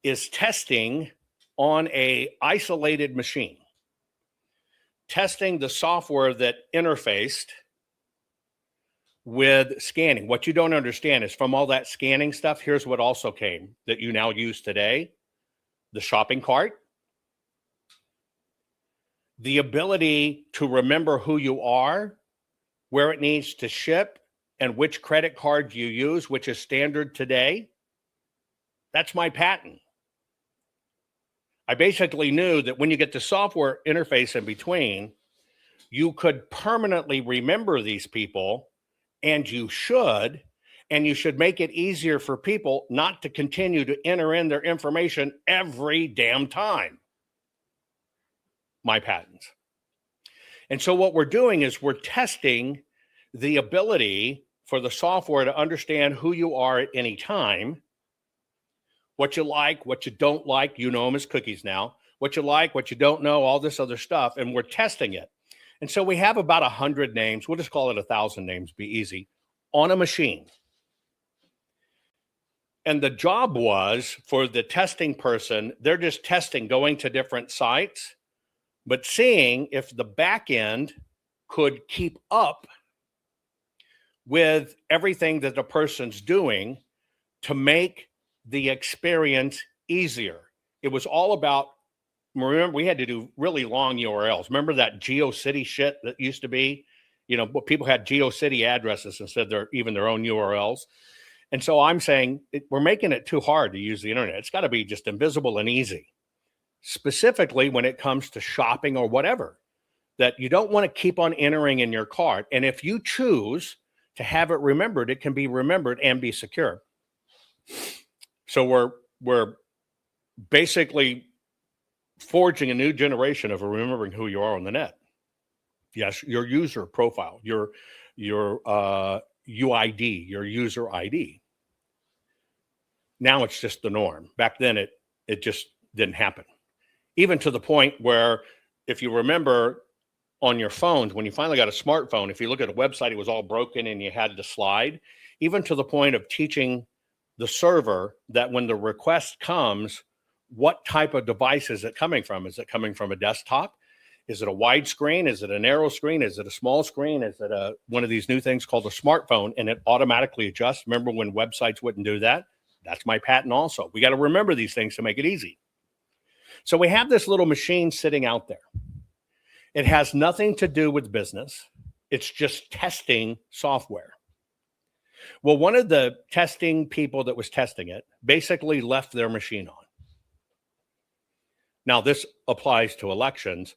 is testing on a isolated machine, testing the software that interfaced with scanning. What you don't understand is from all that scanning stuff, here's what also came that you now use today: the shopping cart, the ability to remember who you are, where it needs to ship, and which credit card you use, which is standard today. That's my patent. I basically knew that when you get the software interface in between, you could permanently remember these people, and you should make it easier for people not to continue to enter in their information every damn time. My patents. And so what we're doing is we're testing the ability for the software to understand who you are at any time, what you like, what you don't like. You know them as cookies now. What you like, what you don't know, all this other stuff, and we're testing it. And so we have about 100 names. We'll just call it 1,000 names, be easy, on a machine. And the job was for the testing person, they're just testing, going to different sites, but seeing if the back end could keep up with everything that the person's doing to make the experience easier. It was all about, remember, we had to do really long URLs. Remember that GeoCity shit that used to be? You know, people had GeoCity addresses instead of even their own URLs. And so I'm saying we're making it too hard to use the internet. It's got to be just invisible and easy, specifically when it comes to shopping or whatever, that you don't want to keep on entering in your cart. And if you choose to have it remembered, it can be remembered and be secure. So we're basically forging a new generation of remembering who you are on the net. Yes, your user profile, your UID, your user ID. Now it's just the norm. Back then, it just didn't happen. Even to the point where, if you remember, on your phones, when you finally got a smartphone, if you look at a website, it was all broken and you had to slide. Even to the point of teaching the server that when the request comes, what type of device is it coming from? Is it coming from a desktop? Is it a wide screen? Is it a narrow screen? Is it a small screen? Is it one of these new things called a smartphone, and it automatically adjusts? Remember when websites wouldn't do that? That's my patent also. We got to remember these things to make it easy. So we have this little machine sitting out there. It has nothing to do with business. It's just testing software. Well, one of the testing people that was testing it basically left their machine on. Now, this applies to elections.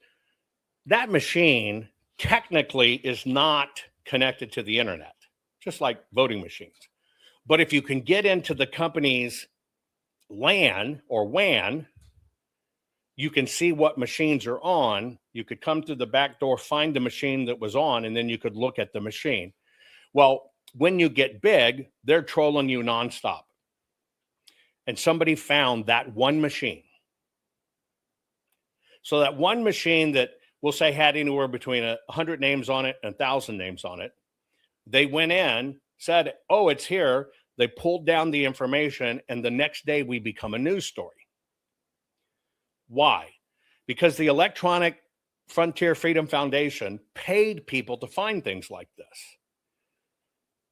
That machine technically is not connected to the internet, just like voting machines. But if you can get into the company's LAN or WAN, you can see what machines are on. You could come through the back door, find the machine that was on, and then you could look at the machine. Well, when you get big, they're trolling you nonstop. And somebody found that one machine. So that one machine that we'll say had anywhere between 100 names on it and 1,000 names on it, they went in, said, oh, it's here. They pulled down the information, and the next day we become a news story. Why? Because the electronic Frontier Freedom Foundation paid people to find things like this.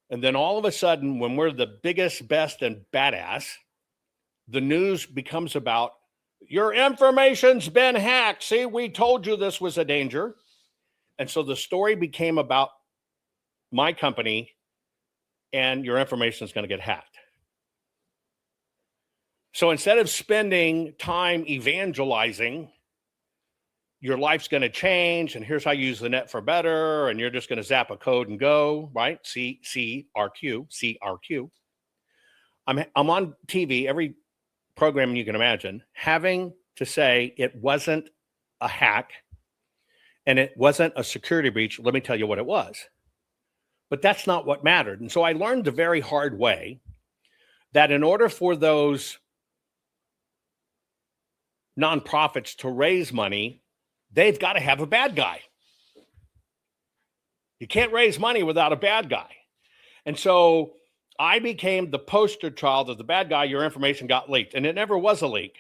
And then all of a sudden, when we're the biggest, best, and badass, the news becomes about your information's been hacked. See, we told you this was a danger. And so the story became about my company and your information is going to get hacked. So instead of spending time evangelizing, your life's going to change, and here's how you use the net for better, and you're just going to zap a code and go, right? CRQ. I'm on TV, every program you can imagine, having to say it wasn't a hack and it wasn't a security breach. Let me tell you what it was. But that's not what mattered. And so I learned the very hard way that in order for those nonprofits to raise money, they've got to have a bad guy. You can't raise money without a bad guy. And so I became the poster child of the bad guy. Your information got leaked, and it never was a leak.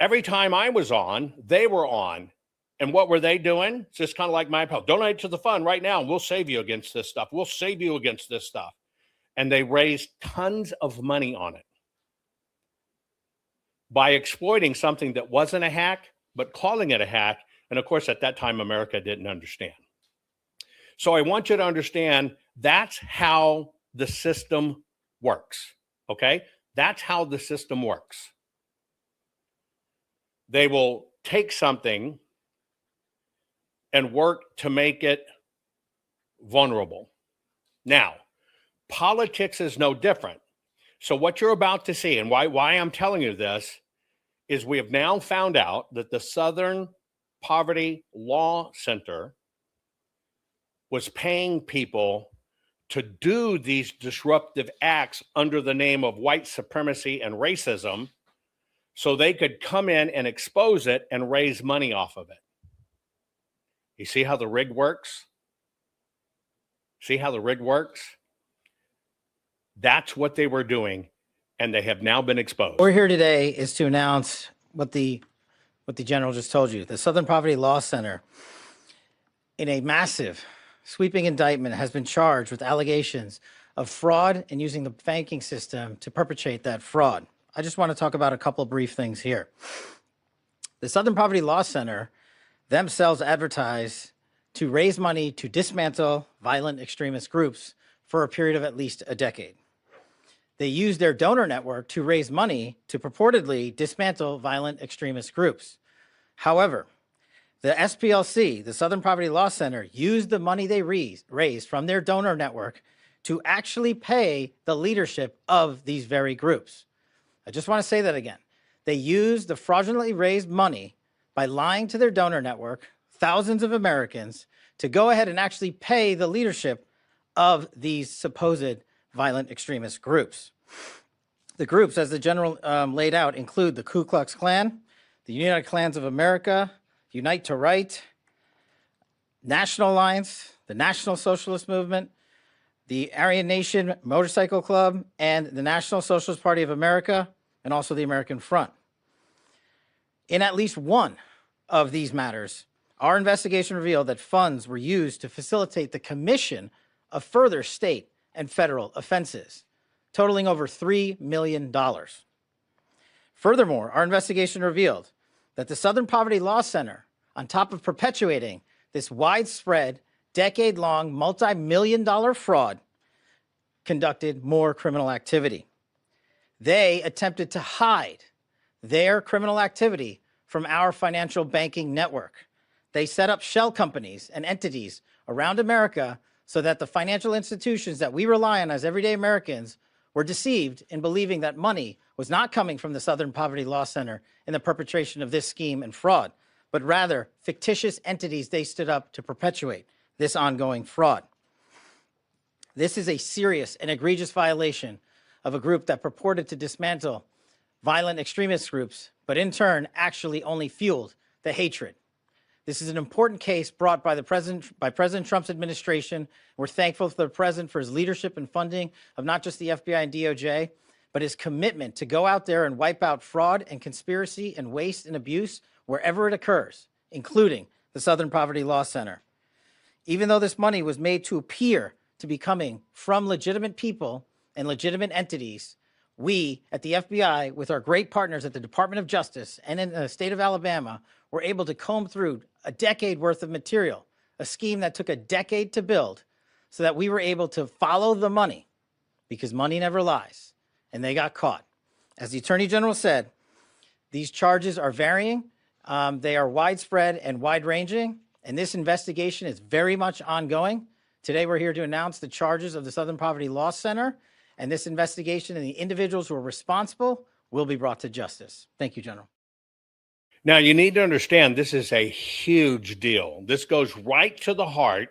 Every time I was on, they were on. And what were they doing? It's just kind of like my appeal. Donate to the fund right now, and we'll save you against this stuff. We'll save you against this stuff. And they raised tons of money on it by exploiting something that wasn't a hack, but calling it a hack. And of course, at that time, America didn't understand. So I want you to understand that's how the system works, okay? That's how the system works. They will take something and work to make it vulnerable. Now, politics is no different. So what you're about to see, and why I'm telling you this, is we have now found out that the Southern Poverty Law Center was paying people to do these disruptive acts under the name of white supremacy and racism so they could come in and expose it and raise money off of it. You see how the rig works? See how the rig works? That's what they were doing, and they have now been exposed. We're here today is to announce what the general just told you. The Southern Poverty Law Center, in a massive sweeping indictment, has been charged with allegations of fraud and using the banking system to perpetrate that fraud. I just want to talk about a couple of brief things here. The Southern Poverty Law Center themselves advertise to raise money to dismantle violent extremist groups for a period of at least a decade. They use their donor network to raise money to purportedly dismantle violent extremist groups. However, the SPLC, the Southern Poverty Law Center, used the money they raised from their donor network to actually pay the leadership of these very groups. I just want to say that again. They used the fraudulently raised money by lying to their donor network, thousands of Americans, to go ahead and actually pay the leadership of these supposed violent extremist groups. The groups, as the general laid out, include the Ku Klux Klan, the United Klans of America, Unite to Right, National Alliance, the National Socialist Movement, the Aryan Nation Motorcycle Club, and the National Socialist Party of America, and also the American Front. In at least one of these matters, our investigation revealed that funds were used to facilitate the commission of further state and federal offenses, totaling over $3 million. Furthermore, our investigation revealed that the Southern Poverty Law Center, on top of perpetuating this widespread, decade-long, multi-million-dollar fraud, conducted more criminal activity. They attempted to hide their criminal activity from our financial banking network. They set up shell companies and entities around America so that the financial institutions that we rely on as everyday Americans were deceived in believing that money was not coming from the Southern Poverty Law Center in the perpetration of this scheme and fraud, but rather fictitious entities they stood up to perpetuate this ongoing fraud. This is a serious and egregious violation of a group that purported to dismantle violent extremist groups, but in turn actually only fueled the hatred. This is an important case brought by President Trump's administration. We're thankful for the president for his leadership and funding of not just the FBI and DOJ, but his commitment to go out there and wipe out fraud and conspiracy and waste and abuse wherever it occurs, including the Southern Poverty Law Center. Even though this money was made to appear to be coming from legitimate people and legitimate entities, we at the FBI, with our great partners at the Department of Justice and in the state of Alabama, were able to comb through a decade worth of material, a scheme that took a decade to build, so that we were able to follow the money, because money never lies, and they got caught. As the Attorney General said, these charges are varying, they are widespread and wide-ranging, and this investigation is very much ongoing. Today, we're here to announce the charges of the Southern Poverty Law Center, and this investigation and the individuals who are responsible will be brought to justice. Thank you, General. Now, you need to understand this is a huge deal. This goes right to the heart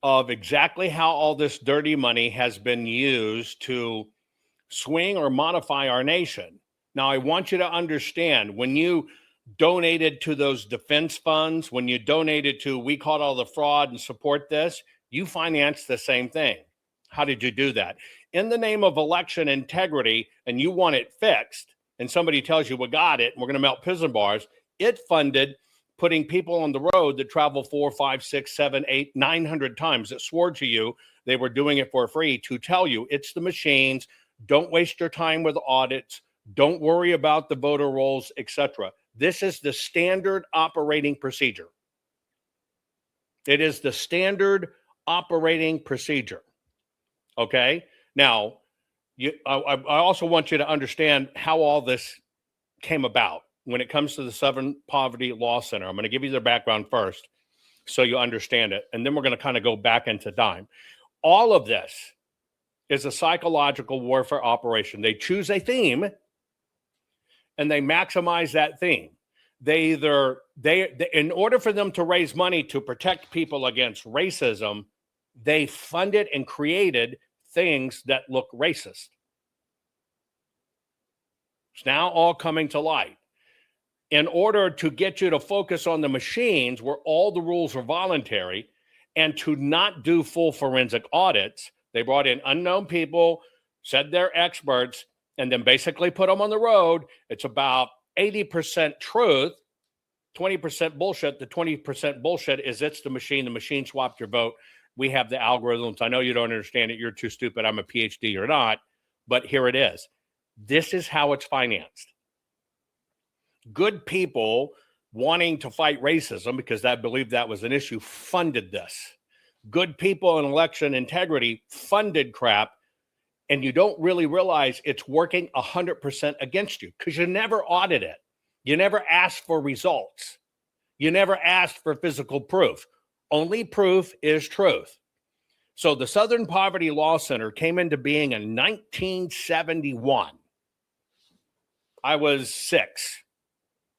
of exactly how all this dirty money has been used to swing or modify our nation. Now, I want you to understand, when you donated to those defense funds, when you donated to We Caught All the Fraud and support this, you financed the same thing. How did you do that? In the name of election integrity, and you want it fixed, and somebody tells you, we got it, and we're going to melt prison bars, it funded putting people on the road that travel 4, 5, 6, 7, 8, 900 times, that swore to you they were doing it for free, to tell you it's the machines, don't waste your time with audits, don't worry about the voter rolls, etc. This is the standard operating procedure. It is the standard operating procedure. Okay? Now, I also want you to understand how all this came about when it comes to the Southern Poverty Law Center. I'm going to give you their background first so you understand it, and then we're going to kind of go back into time. All of this is a psychological warfare operation. They choose a theme, and they maximize that theme. They in order for them to raise money to protect people against racism, they funded and created things that look racist. It's now all coming to light. In order to get you to focus on the machines where all the rules are voluntary and to not do full forensic audits, they brought in unknown people, said they're experts, and then basically put them on the road. It's about 80% truth, 20% bullshit. The 20% bullshit is it's the machine swapped your vote. We have the algorithms. I know you don't understand it. You're too stupid. I'm a PhD. You're not. But here it is. This is how it's financed. Good people wanting to fight racism, because I believe that was an issue, funded this. Good people in election integrity funded crap, and you don't really realize it's working 100% against you because you never audit it. You never asked for results. You never asked for physical proof. Only proof is truth. So the Southern Poverty Law Center came into being in 1971. I was 6.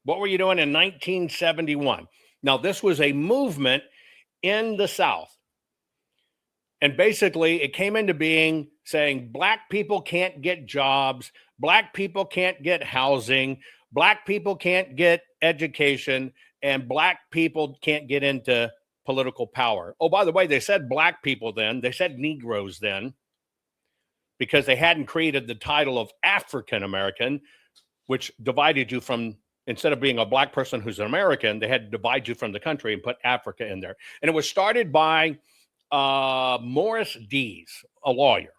What were you doing in 1971? Now, this was a movement in the South. And basically, it came into being saying black people can't get jobs, black people can't get housing, black people can't get education, and black people can't get into political power. Oh, by the way, they said black people then. They said Negroes then, because they hadn't created the title of African American, which divided you from, instead of being a black person who's an American, they had to divide you from the country and put Africa in there. And it was started by Morris Dees, a lawyer.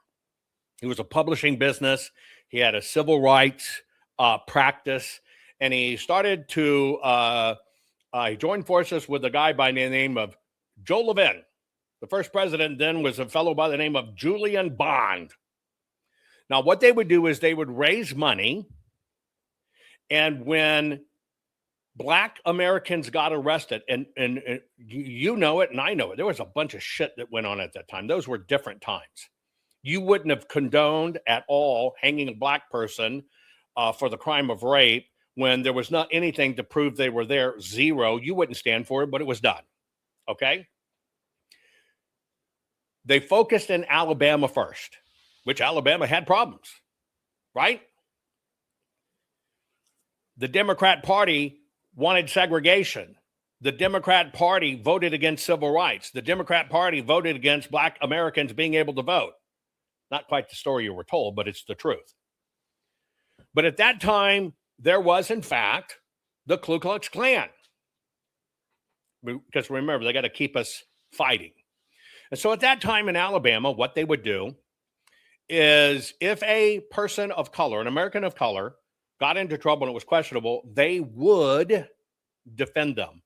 He was a publishing business. He had a civil rights practice, and he started to he joined forces with a guy by the name of Joe Levin. The first president then was a fellow by the name of Julian Bond. Now, what they would do is they would raise money, and when black Americans got arrested, and you know it and I know it, there was a bunch of shit that went on at that time. Those were different times. You wouldn't have condoned at all hanging a black person for the crime of rape when there was not anything to prove they were there. Zero. You wouldn't stand for it, but it was done. Okay? They focused in Alabama first, which Alabama had problems, right? The Democrat Party wanted segregation. The Democrat Party voted against civil rights. The Democrat Party voted against black Americans being able to vote. Not quite the story you were told, but it's the truth. But at that time, there was, in fact, the Ku Klux Klan. because remember, they got to keep us fighting. And so at that time in Alabama, what they would do is if a person of color, an American of color, got into trouble and it was questionable, they would defend them,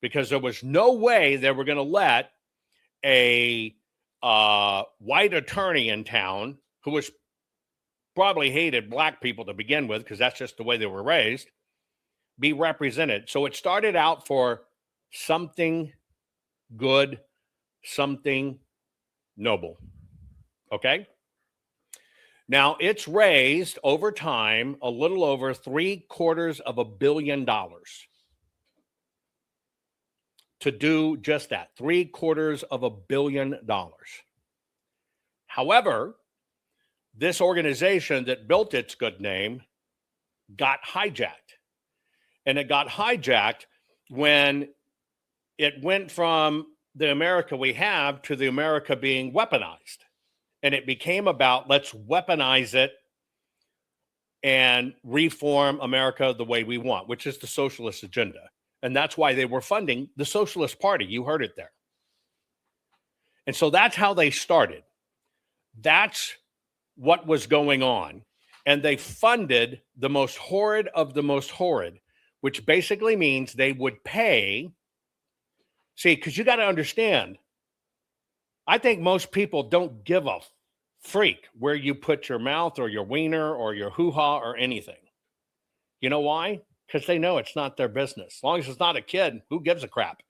because there was no way they were going to let a white attorney in town who was probably hated black people to begin with, because that's just the way they were raised, be represented. So it started out for something good, something noble. Okay? Now, it's raised over time a little over $750 million to do just that, $750 million. However, this organization that built its good name got hijacked. And it got hijacked when it went from the America we have to the America being weaponized. And it became about, let's weaponize it and reform America the way we want, which is the socialist agenda. And that's why they were funding the Socialist Party. You heard it there. And so that's how they started. That's what was going on. And they funded the most horrid of the most horrid, which basically means they would pay. See, because you got to understand, I think most people don't give a freak where you put your mouth or your wiener or your hoo-ha or anything. You know why? Because they know it's not their business. As long as it's not a kid, who gives a crap?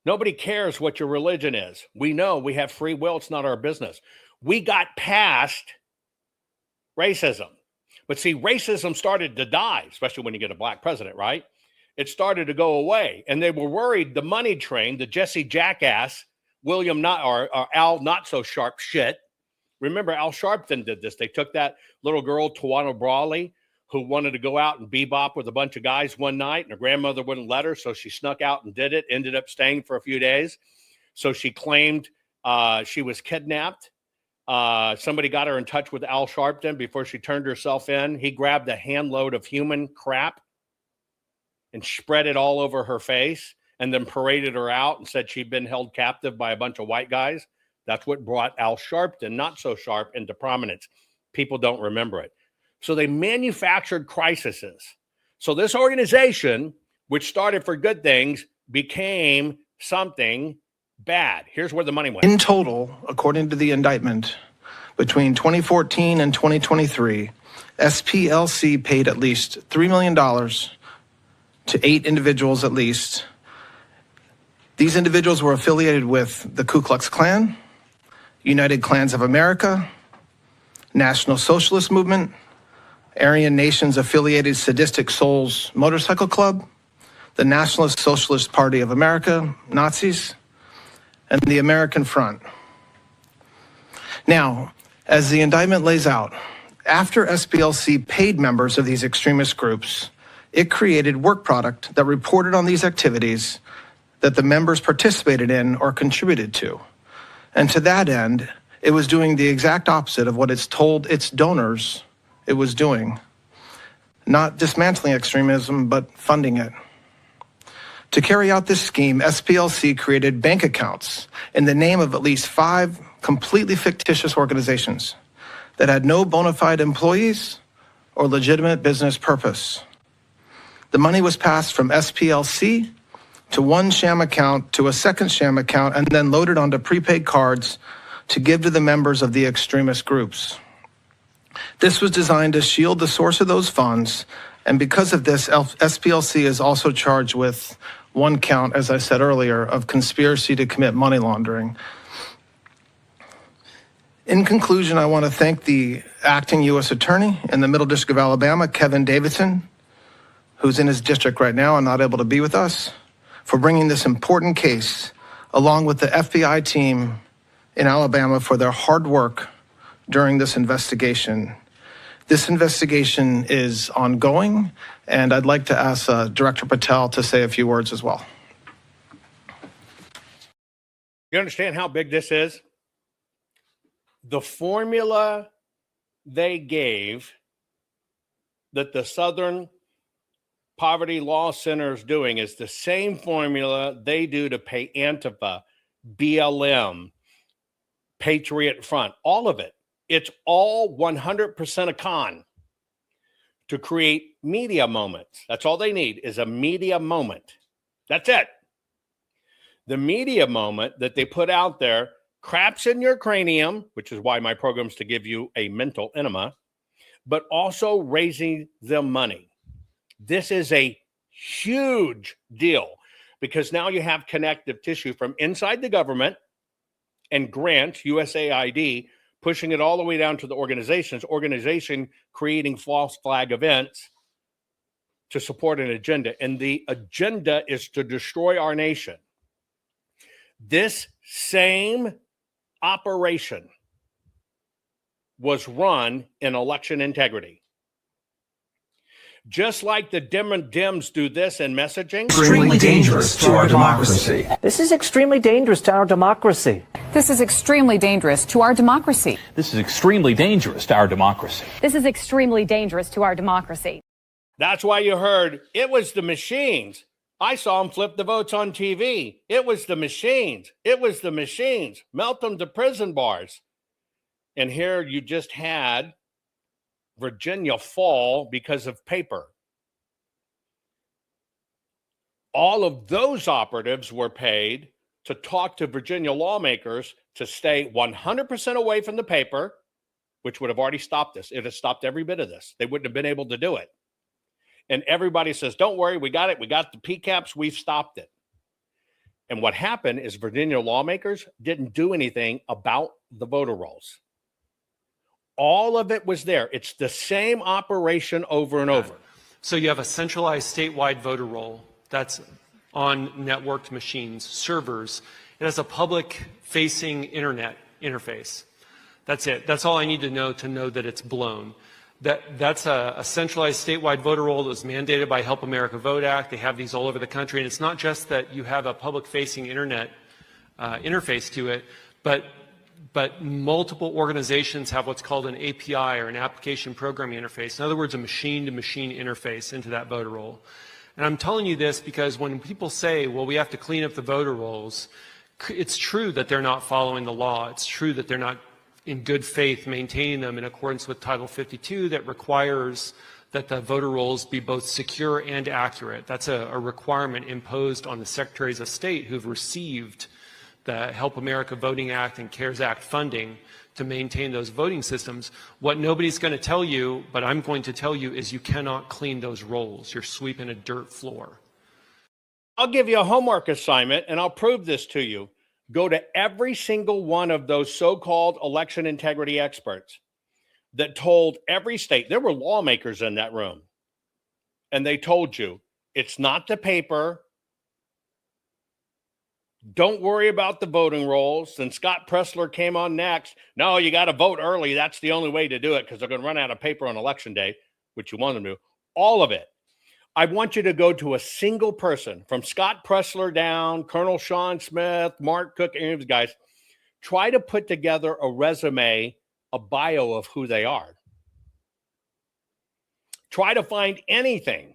Nobody cares what your religion is. We know we have free will. It's not our business. We got past racism. But see, racism started to die, especially when you get a black president, right? It started to go away. And they were worried the money train, the Jesse Jackass, William not or Al not so sharp shit. Remember, Al Sharpton did this. They took that little girl, Tawana Brawley, who wanted to go out and bebop with a bunch of guys one night, and her grandmother wouldn't let her, so she snuck out and did it, ended up staying for a few days. So she claimed she was kidnapped. Somebody got her in touch with Al Sharpton before she turned herself in. He grabbed a handload of human crap and spread it all over her face, and then paraded her out and said she'd been held captive by a bunch of white guys. That's what brought Al Sharpton, not so sharp, into prominence. People don't remember it. So they manufactured crises. So this organization, which started for good things, became something bad. Here's where the money went. In total, according to the indictment, between 2014 and 2023, SPLC paid at least $3 million to 8 individuals at least. These individuals were affiliated with the Ku Klux Klan, United Klans of America, National Socialist Movement, Aryan Nations affiliated Sadistic Souls Motorcycle Club, the Nationalist Socialist Party of America, Nazis, and the American Front. Now, as the indictment lays out, after SPLC paid members of these extremist groups, it created work product that reported on these activities that the members participated in or contributed to. And to that end, it was doing the exact opposite of what it's told its donors it was doing. Not dismantling extremism, but funding it. To carry out this scheme, SPLC created bank accounts in the name of at least 5 completely fictitious organizations that had no bona fide employees or legitimate business purpose. The money was passed from SPLC to one sham account to a second sham account, and then loaded onto prepaid cards to give to the members of the extremist groups. This was designed to shield the source of those funds, and because of this, SPLC is also charged with one count, as I said earlier, of conspiracy to commit money laundering. In conclusion, I want to thank the acting U.S. Attorney in the Middle District of Alabama, Kevin Davidson, who's in his district right now and not able to be with us, for bringing this important case, along with the FBI team in Alabama for their hard work during this investigation. This investigation is ongoing, and I'd like to ask Director Patel to say a few words as well. You understand how big this is? The formula they gave that the Southern Poverty Law Center is doing is the same formula they do to pay Antifa, BLM, Patriot Front, all of it. It's all 100% a con to create media moments. That's all they need is a media moment. That's it. The media moment that they put out there craps in your cranium, which is why my program is to give you a mental enema, but also raising them money. This is a huge deal because now you have connective tissue from inside the government and Grant, USAID, pushing it all the way down to the organization creating false flag events to support an agenda. And the agenda is to destroy our nation. This same operation was run in election integrity. Just like the Dems do this in messaging. Extremely dangerous to our democracy. This is extremely dangerous to our democracy. This is extremely dangerous to our democracy. This is extremely dangerous to our democracy. This is extremely dangerous to our democracy. That's why you heard it was the machines. I saw them flip the votes on TV. It was the machines. It was the machines. Melt them to prison bars. And here you just had Virginia fall because of paper. All of those operatives were paid to talk to Virginia lawmakers to stay 100% away from the paper, which would have already stopped this. It would have stopped every bit of this. They wouldn't have been able to do it. And everybody says, don't worry, we got it. We got the PCAPs. We've stopped it. And what happened is Virginia lawmakers didn't do anything about the voter rolls. All of it was there. It's the same operation over and over. So you have a centralized statewide voter roll that's on networked machines, servers. It has a public-facing internet interface. That's it. That's all I need to know that it's blown. That's a centralized statewide voter roll that was mandated by Help America Vote Act. They have these all over the country. And it's not just that you have a public-facing internet interface to it, but multiple organizations have what's called an API or an application programming interface. In other words, a machine-to-machine interface into that voter roll. And I'm telling you this because when people say, well, we have to clean up the voter rolls, it's true that they're not following the law. It's true that they're not in good faith maintaining them in accordance with Title 52 that requires that the voter rolls be both secure and accurate. That's a requirement imposed on the secretaries of state who've received the Help America Voting Act and CARES Act funding to maintain those voting systems. What nobody's going to tell you, but I'm going to tell you, is you cannot clean those rolls. You're sweeping a dirt floor. I'll give you a homework assignment, and I'll prove this to you. Go to every single one of those so-called election integrity experts that told every state, there were lawmakers in that room, and they told you, it's not the paper. Don't worry about the voting rolls. Then Scott Pressler came on next. No, you got to vote early. That's the only way to do it because they're going to run out of paper on election day, which you want them to do. All of it. I want you to go to a single person from Scott Pressler down, Colonel Sean Smith, Mark Cook, any of these guys. Try to put together a resume, a bio of who they are. Try to find anything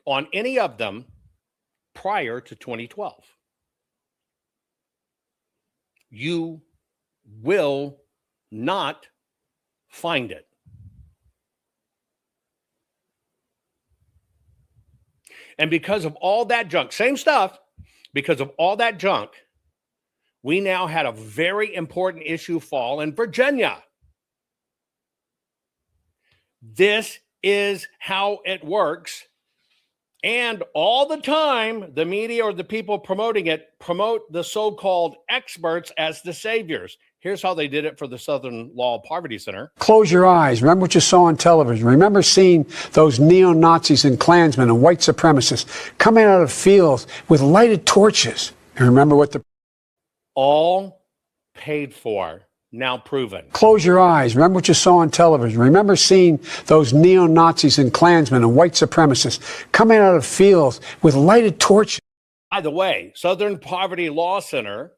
on any of them prior to 2012. You will not find it. And because of all that junk, same stuff, because of all that junk, we now had a very important issue fall in Virginia. This is how it works. And all the time, the media or the people promoting it promote the so-called experts as the saviors. Here's how they did it for the Southern Law Poverty Center. Close your eyes. Remember what you saw on television. Remember seeing those neo-Nazis and Klansmen and white supremacists coming out of fields with lighted torches. And remember what the... All paid for. Now proven. Close your eyes. Remember what you saw on television. Remember seeing those neo-Nazis and Klansmen and white supremacists coming out of fields with lighted torches. By the way, Southern Poverty Law Center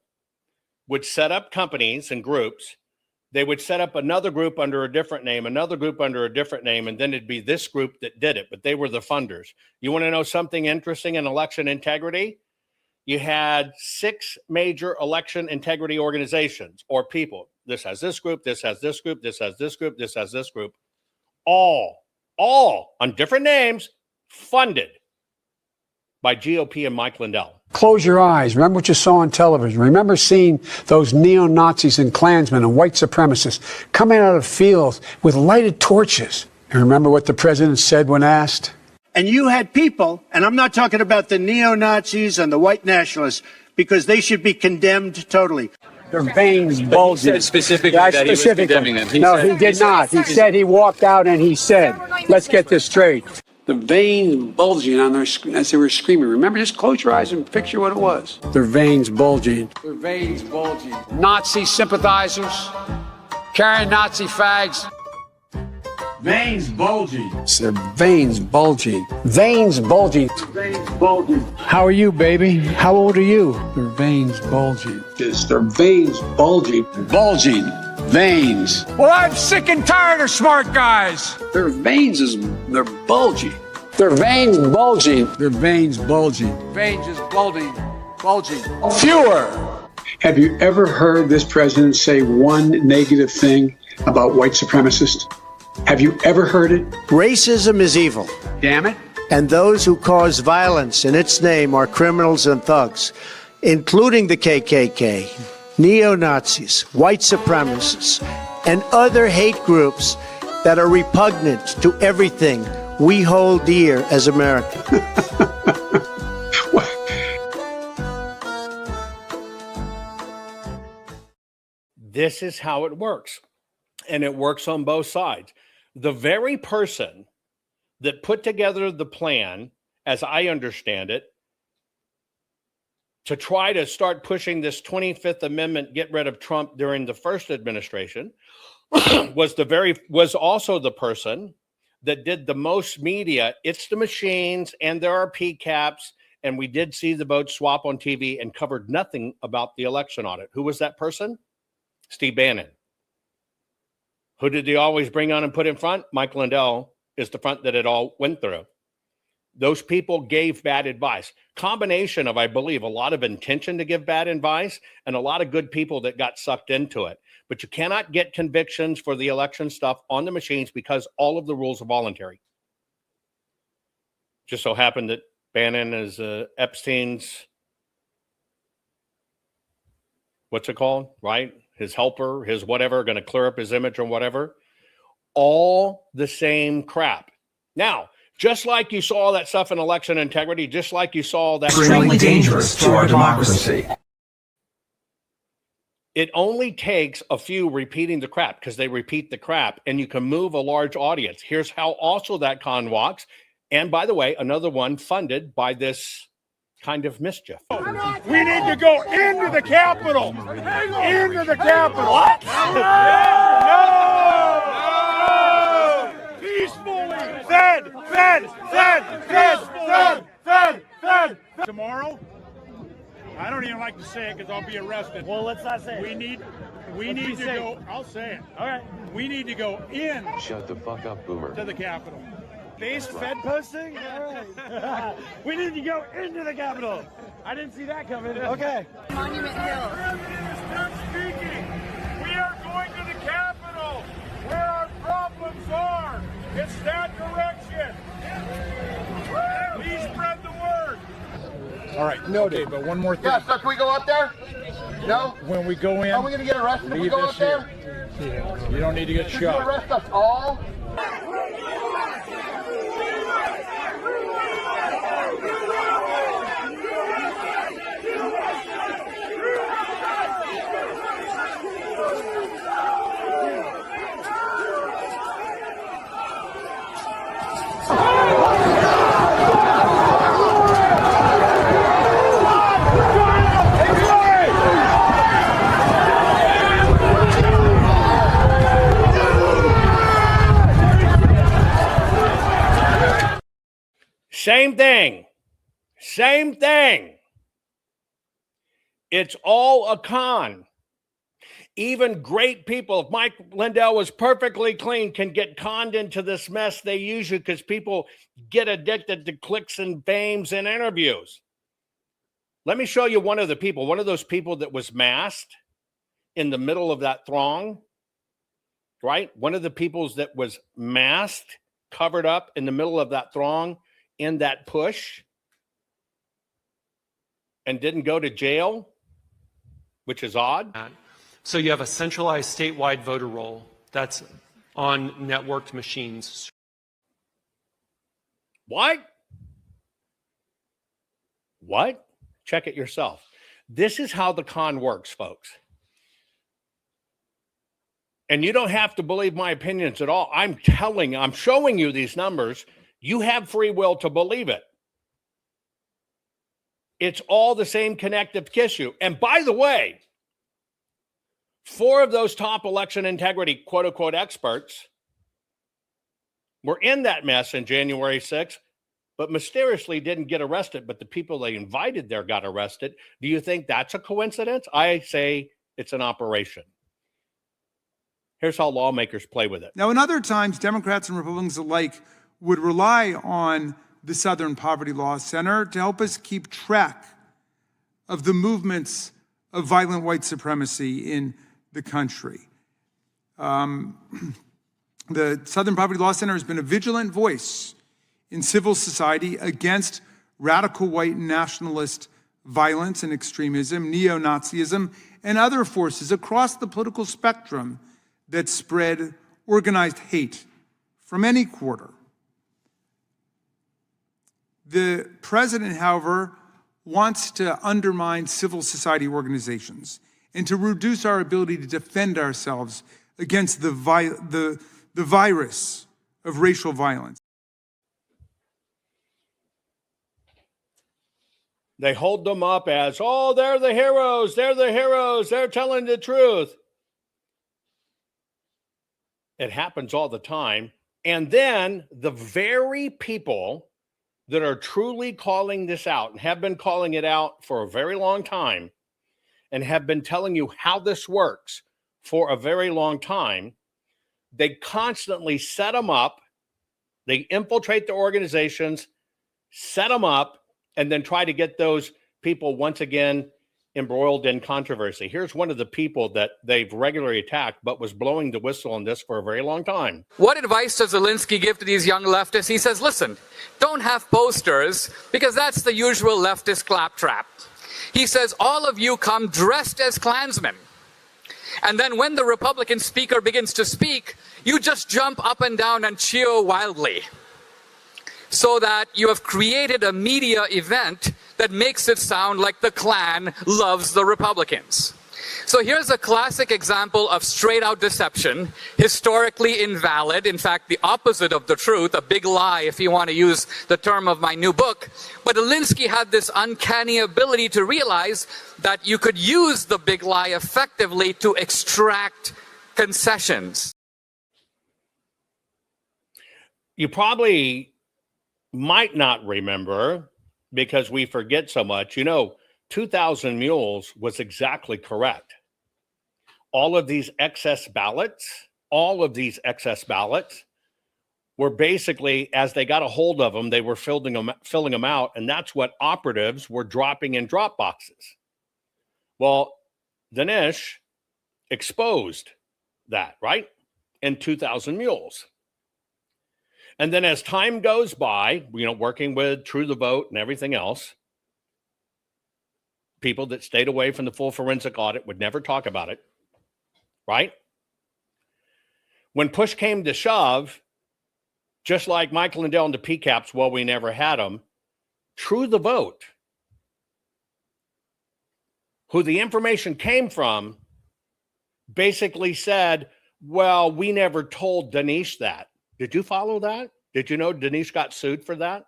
would set up companies and groups They would set up another group under a different name, another group under a different name, and then it'd be this group that did it, but they were the funders. You want to know something interesting in election integrity? You had 6 major election integrity organizations or people. This has this group, this has this group, this has this group, this has this group. All on different names, funded by GOP and Mike Lindell. Close your eyes. Remember what you saw on television. Remember seeing those neo-Nazis and Klansmen and white supremacists coming out of fields with lighted torches. And remember what the president said when asked? And you had people, and I'm not talking about the neo-Nazis and the white nationalists, because they should be condemned totally. Their veins bulging. He said specifically that he was condemning them. No, he did not. He said he walked out and he said, let's get this straight. The veins bulging on their as they were screaming. Remember, just close your eyes and picture what it was. Their veins bulging. Their veins bulging. Nazi sympathizers carrying Nazi fags. Veins bulging. Their veins bulging. Veins bulging. Veins bulging. How are you, baby? How old are you? Their veins bulging. It's their veins bulging. Bulging. Veins. Well, I'm sick and tired of smart guys. Their veins they're bulging. Their veins bulging. Their veins bulging. Veins is bulging. Bulging. Fewer. Have you ever heard this president say one negative thing about white supremacists? Have you ever heard it? Racism is evil. Damn it. And those who cause violence in its name are criminals and thugs, including the KKK, neo-Nazis, white supremacists, and other hate groups that are repugnant to everything we hold dear as Americans. This is how it works. And it works on both sides. The very person that put together the plan, as I understand it, to try to start pushing this 25th Amendment, get rid of Trump during the first administration, was also the person that did the most media. It's the machines, and there are PCAPs, and we did see the vote swap on TV and covered nothing about the election audit. Who was that person? Steve Bannon. Who did they always bring on and put in front? Mike Lindell is the front that it all went through. Those people gave bad advice. Combination of, I believe, a lot of intention to give bad advice and a lot of good people that got sucked into it. But you cannot get convictions for the election stuff on the machines because all of the rules are voluntary. Just so happened that Bannon is Epstein's, what's it called, right? His helper, his whatever, going to clear up his image or whatever. All the same crap. Now, just like you saw that stuff in election integrity, just like you saw that extremely dangerous to our democracy. It only takes a few repeating the crap because they repeat the crap and you can move a large audience. Here's how also that con walks. And by the way, another one funded by this kind of mischief. We need to go into the Capitol. Into the Capitol. What? No! Peacefully. Fed. Tomorrow? I don't even like to say it because I'll be arrested. Well, let's not say it. We need to go. I'll say it. All right. We need to go in. Shut the fuck up, Boomer. To the Capitol. Based Fed posting? All right. We need to go into the Capitol. I didn't see that coming. Okay. Monument Hill. Stop speaking. We are going to the Capitol, where our problems are. It's that direction. Please spread the word. All right, noted. But one more thing. Yeah, so can we go up there? No? When we go in, are we going to get arrested if we go up there? Yeah. You don't need to get Did shot. you arrest us all? Same thing. Same thing. It's all a con. Even great people, if Mike Lindell was perfectly clean, can get conned into this mess they use you because people get addicted to clicks and fames and interviews. Let me show you one of those people that was masked in the middle of that throng, right? One of the people that was masked, covered up in the middle of that throng in that push and didn't go to jail, which is odd. So you have a centralized statewide voter roll that's on networked machines. What? What? Check it yourself. This is how the con works, folks. And you don't have to believe my opinions at all. I'm showing you these numbers. You have free will to believe it. It's all the same connective tissue. And by the way, 4 of those top election integrity, quote unquote, experts were in that mess in January 6th, but mysteriously didn't get arrested. But the people they invited there got arrested. Do you think that's a coincidence? I say it's an operation. Here's how lawmakers play with it. Now, in other times, Democrats and Republicans alike would rely on the Southern Poverty Law Center to help us keep track of the movements of violent white supremacy in the country. The Southern Poverty Law Center has been a vigilant voice in civil society against radical white nationalist violence and extremism, neo-Nazism, and other forces across the political spectrum that spread organized hate from any quarter. The president, however, wants to undermine civil society organizations and to reduce our ability to defend ourselves against the virus of racial violence. They hold them up as, oh, they're the heroes, they're telling the truth. It happens all the time. And then the very people that are truly calling this out and have been calling it out for a very long time and have been telling you how this works for a very long time, they constantly set them up. They infiltrate the organizations, set them up, and then try to get those people once again embroiled in controversy. Here's one of the people that they've regularly attacked, but was blowing the whistle on this for a very long time. What advice does Zelensky give to these young leftists? He says, listen, don't have posters because that's the usual leftist claptrap. He says, all of you come dressed as Klansmen. And then when the Republican speaker begins to speak, you just jump up and down and cheer wildly. So that you have created a media event that makes it sound like the Klan loves the Republicans. So here's a classic example of straight out deception, historically invalid, in fact, the opposite of the truth, a big lie if you want to use the term of my new book. But Alinsky had this uncanny ability to realize that you could use the big lie effectively to extract concessions. You probably might not remember because we forget so much. 2,000 mules was exactly correct. All of these excess ballots were basically, as they got a hold of them, they were filling them out, and that's what operatives were dropping in drop boxes. Well, Dinesh exposed that, right? In 2,000 mules. And then as time goes by, working with True the Vote and everything else, people that stayed away from the full forensic audit would never talk about it, right? When push came to shove, just like Michael Lindell and the PCAPs, well, we never had them, True the Vote, who the information came from, basically said, well, we never told Dinesh that. Did you follow that? Did you know Dinesh got sued for that?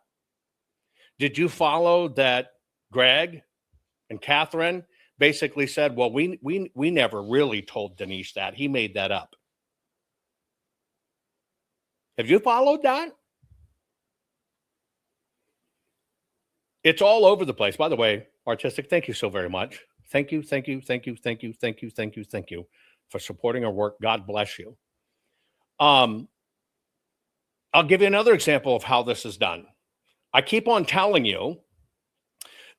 Did you follow that Greg and Catherine basically said, well, we never really told Dinesh that. He made that up. Have you followed that? It's all over the place. By the way, Artistic, thank you so very much. Thank you for supporting our work. God bless you. I'll give you another example of how this is done. I keep on telling you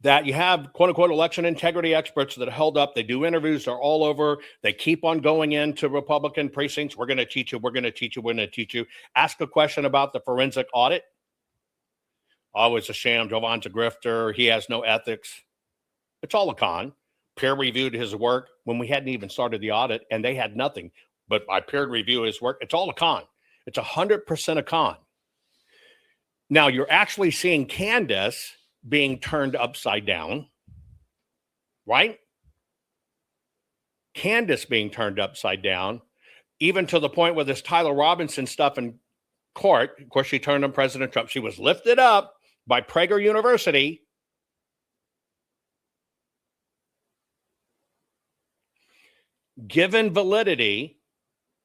that you have quote unquote election integrity experts that are held up. They do interviews. They're all over. They keep on going into Republican precincts. We're going to teach you. We're going to teach you. We're going to teach you. Ask a question about the forensic audit. Oh, it's a sham. Jovan's a grifter. He has no ethics. It's all a con. Peer reviewed his work when we hadn't even started the audit, and they had nothing. But I peer review his work. It's all a con. It's 100% a con. Now you're actually seeing Candace being turned upside down, right? Candace being turned upside down, even to the point where this Tyler Robinson stuff in court, of course, she turned on President Trump. She was lifted up by Prager University. Given validity,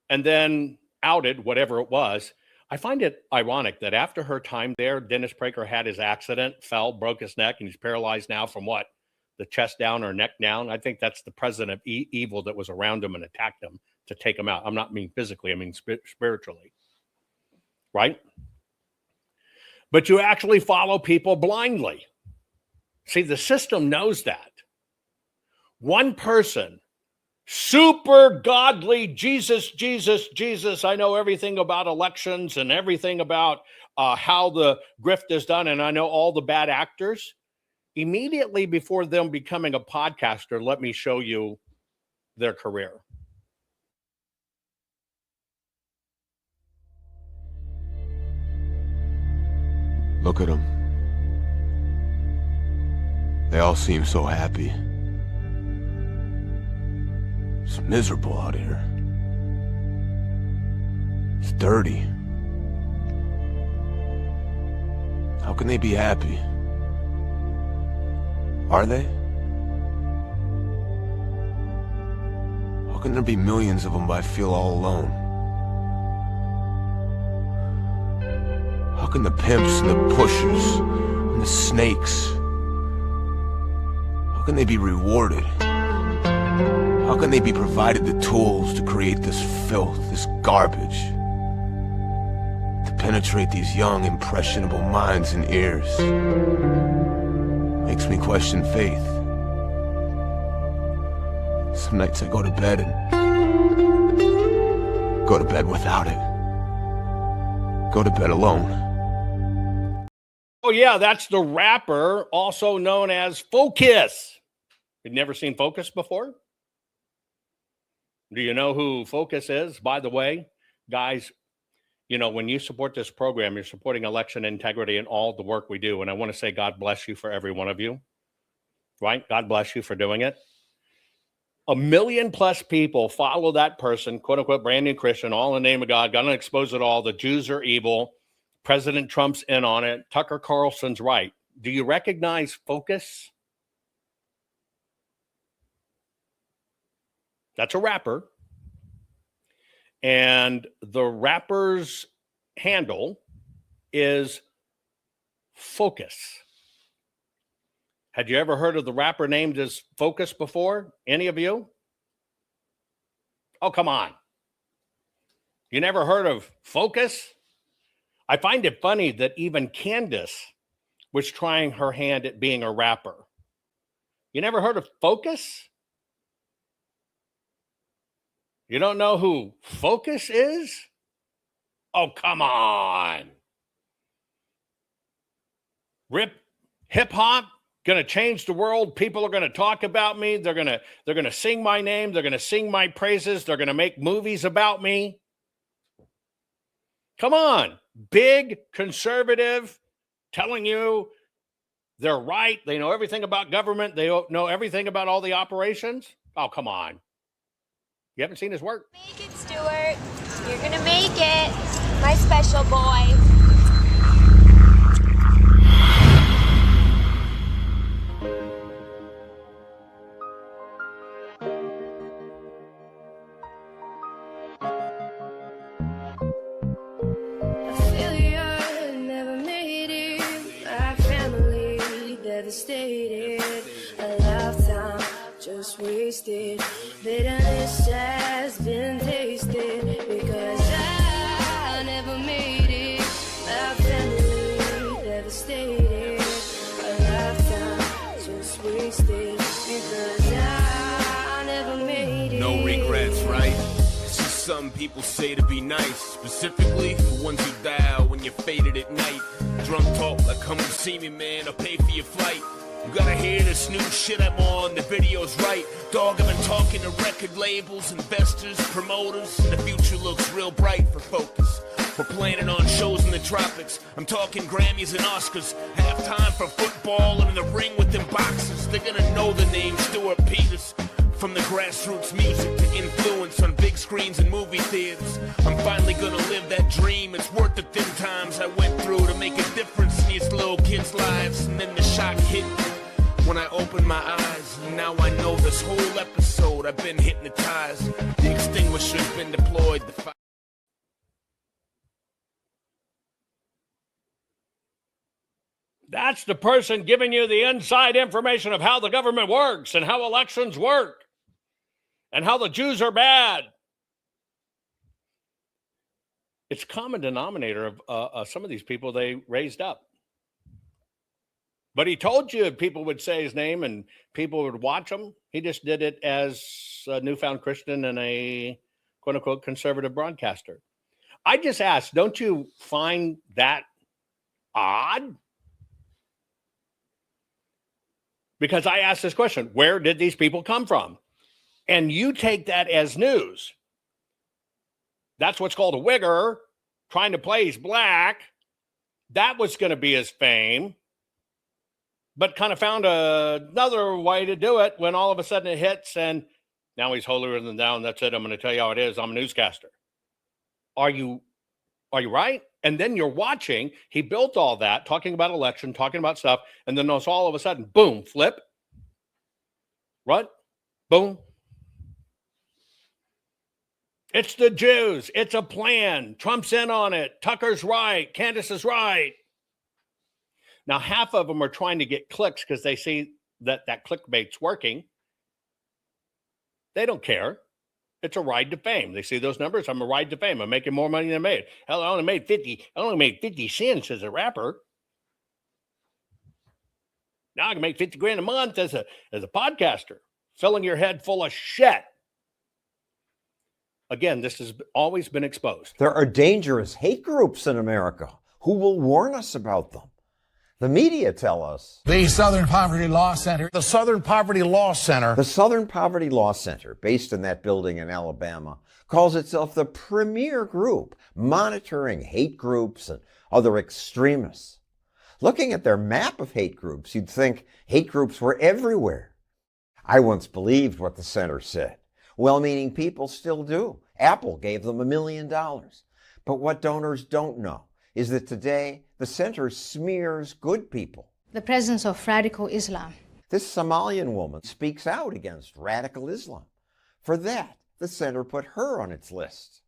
and then outed, whatever it was. I find it ironic that after her time there, Dennis Prager had his accident, fell, broke his neck, and he's paralyzed now from what? The chest down or neck down? I think that's the president of evil that was around him and attacked him to take him out. I'm not mean physically, I mean spiritually. Right? But you actually follow people blindly. See, the system knows that. One person, super godly, Jesus, I know everything about elections and everything about how the grift is done, and I know all the bad actors. Immediately before them becoming a podcaster, let me show you their career. Look at them. They all seem so happy. It's miserable out here. It's dirty. How can they be happy? Are they? How can there be millions of them but I feel all alone? How can the pimps and the pushers and the snakes, how can they be rewarded? How can they be provided the tools to create this filth, this garbage, to penetrate these young, impressionable minds and ears? Makes me question faith. Some nights I go to bed and go to bed without it. Go to bed alone. Oh yeah, that's the rapper, also known as Focus. You've never seen Focus before? Do you know who Focus is? By the way, guys, you know, when you support this program, you're supporting election integrity and all the work we do. And I want to say God bless you for every one of you, right? God bless you for doing it. 1 million plus people follow that person, quote unquote, brand new Christian, all in the name of God, gonna expose it all. The Jews are evil. President Trump's in on it. Tucker Carlson's right. Do you recognize Focus? That's a rapper. And the rapper's handle is Focus. Had you ever heard of the rapper named as Focus before? Any of you? Oh, come on. You never heard of Focus? I find it funny that even Candace was trying her hand at being a rapper. You never heard of Focus? You don't know who Focus is? Oh, come on. Rip hip hop, gonna change the world. People are gonna talk about me. They're gonna sing my name. They're gonna sing my praises. They're gonna make movies about me. Come on, big conservative, telling you they're right. They know everything about government. They know everything about all the operations. Oh, come on. You haven't seen his work? Make it, Stuart. You're gonna make it. My special boy. Devastated, a lifetime just wasted. Bitterness has people say to be nice, specifically the ones you dial when you're faded at night. Drunk talk like, come and see me, man, I'll pay for your flight. You gotta hear this new shit I'm on, the video's right. Dog, I've been talking to record labels, investors, promoters, and the future looks real bright for Focus. We're planning on shows in the tropics. I'm talking Grammys and Oscars. Have time for football and in the ring with them boxers. They're gonna know the name Stuart Peters. From the grassroots music to influence on big screens and movie theaters. I'm finally gonna live that dream. It's worth the thin times I went through to make a difference in these little kids' lives. And then the shock hit me when I opened my eyes. And now I know this whole episode I've been hypnotized. The extinguisher's been deployed. That's the person giving you the inside information of how the government works and how elections work and how the Jews are bad. It's a common denominator of some of these people they raised up. But he told you people would say his name and people would watch him. He just did it as a newfound Christian and a quote-unquote conservative broadcaster. I just asked, don't you find that odd? Because I asked this question, where did these people come from? And you take that as news. That's what's called a wigger, trying to play he's black. That was going to be his fame, but kind of found another way to do it when all of a sudden it hits and now he's holier than thou. That's it. I'm going to tell you how it is. I'm a newscaster. Are you right? And then you're watching, he built all that, talking about election, talking about stuff, and then all of a sudden, boom, flip. What? Boom. It's the Jews. It's a plan. Trump's in on it. Tucker's right. Candace is right. Now, half of them are trying to get clicks because they see that clickbait's working. They don't care. It's a ride to fame. They see those numbers. I'm a ride to fame. I'm making more money than I made. Hell, I only made 50 cents as a rapper. Now I can make 50 grand a month as a podcaster, filling your head full of shit. Again, this has always been exposed. There are dangerous hate groups in America. Who will warn us about them? The media tell us. The Southern Poverty Law Center. The Southern Poverty Law Center. The Southern Poverty Law Center, based in that building in Alabama, calls itself the premier group monitoring hate groups and other extremists. Looking at their map of hate groups, you'd think hate groups were everywhere. I once believed what the center said. Well-meaning people still do. Apple gave them $1 million. But what donors don't know is that today the center smears good people. The presence of radical Islam. This Somalian woman speaks out against radical Islam. For that, the center put her on its list.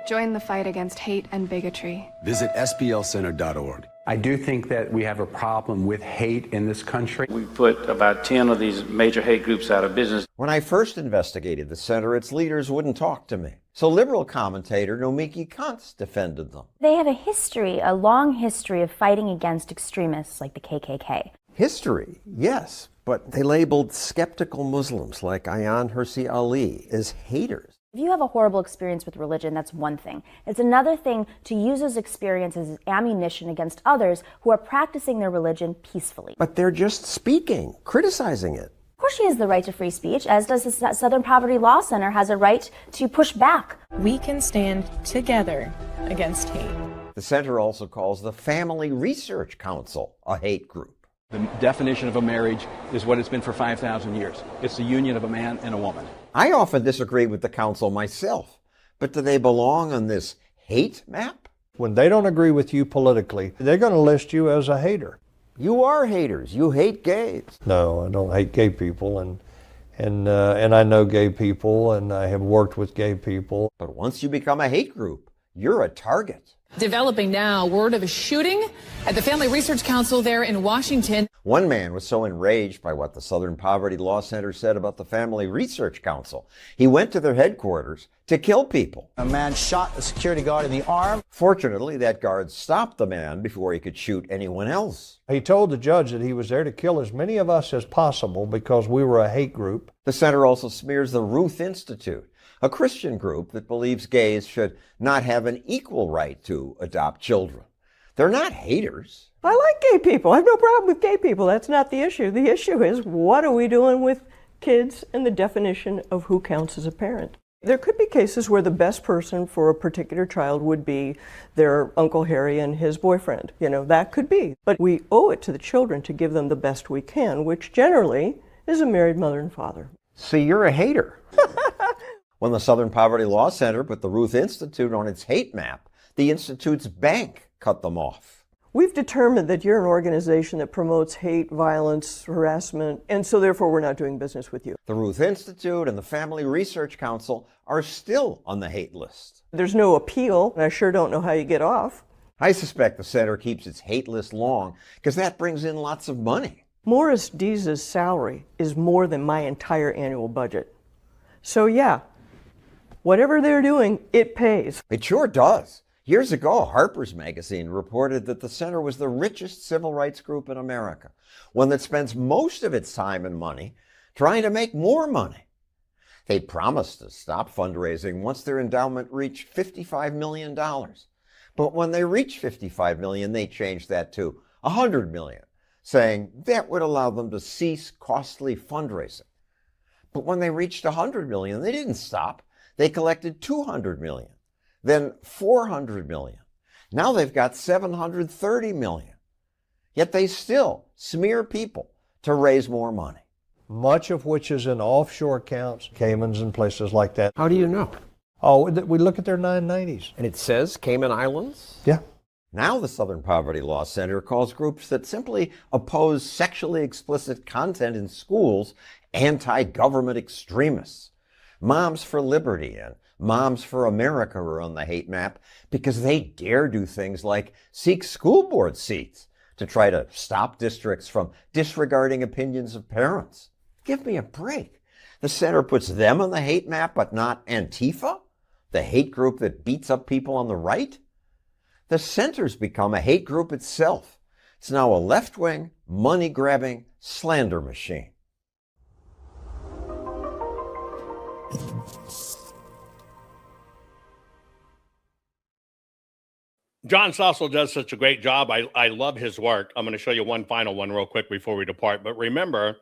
Join the fight against hate and bigotry. Visit SPLCenter.org. I do think that we have a problem with hate in this country. We put about 10 of these major hate groups out of business. When I first investigated the center, its leaders wouldn't talk to me. So liberal commentator Nomiki Kuntz defended them. They have a long history of fighting against extremists like the KKK. History, yes, but they labeled skeptical Muslims like Ayaan Hirsi Ali as haters. If you have a horrible experience with religion, that's one thing. It's another thing to use those experiences as ammunition against others who are practicing their religion peacefully. But they're just speaking, criticizing it. Of course she has the right to free speech, as does the Southern Poverty Law Center has a right to push back. We can stand together against hate. The center also calls the Family Research Council a hate group. The definition of a marriage is what it's been for 5,000 years. It's the union of a man and a woman. I often disagree with the council myself, but do they belong on this hate map? When they don't agree with you politically, they're going to list you as a hater. You are haters. You hate gays. No, I don't hate gay people, and I know gay people, and I have worked with gay people. But once you become a hate group, you're a target. Developing now, word of a shooting at the Family Research Council there in Washington. One man was so enraged by what the Southern Poverty Law Center said about the Family Research Council, he went to their headquarters to kill people. A man shot a security guard in the arm. Fortunately, that guard stopped the man before he could shoot anyone else. He told the judge that he was there to kill as many of us as possible because we were a hate group. The center also smears the Ruth Institute, a Christian group that believes gays should not have an equal right to adopt children. They're not haters. I like gay people. I have no problem with gay people. That's not the issue. The issue is, what are we doing with kids and the definition of who counts as a parent? There could be cases where the best person for a particular child would be their Uncle Harry and his boyfriend. You know, that could be. But we owe it to the children to give them the best we can, which generally is a married mother and father. So you're a hater. When the Southern Poverty Law Center put the Ruth Institute on its hate map, the Institute's bank cut them off. We've determined that you're an organization that promotes hate, violence, harassment, and so therefore we're not doing business with you. The Ruth Institute and the Family Research Council are still on the hate list. There's no appeal, and I sure don't know how you get off. I suspect the center keeps its hate list long because that brings in lots of money. Morris Dees' salary is more than my entire annual budget. So yeah, whatever they're doing, it pays. It sure does. Years ago, Harper's Magazine reported that the center was the richest civil rights group in America, one that spends most of its time and money trying to make more money. They promised to stop fundraising once their endowment reached $55 million. But when they reached $55 million, they changed that to $100 million, saying that would allow them to cease costly fundraising. But when they reached $100 million, they didn't stop. They collected $200 million. Then $400 million. Now they've got $730 million. Yet they still smear people to raise more money. Much of which is in offshore accounts, Caymans and places like that. How do you know? Oh, we look at their 990s. And it says Cayman Islands? Yeah. Now the Southern Poverty Law Center calls groups that simply oppose sexually explicit content in schools anti-government extremists. Moms for Liberty and Moms for America are on the hate map because they dare do things like seek school board seats to try to stop districts from disregarding opinions of parents. Give me a break. The center puts them on the hate map, but not Antifa, the hate group that beats up people on the right. The center's become a hate group itself. It's now a left-wing, money-grabbing slander machine. John Stossel does such a great job. I love his work. I'm going to show you one final one real quick before we depart. But remember,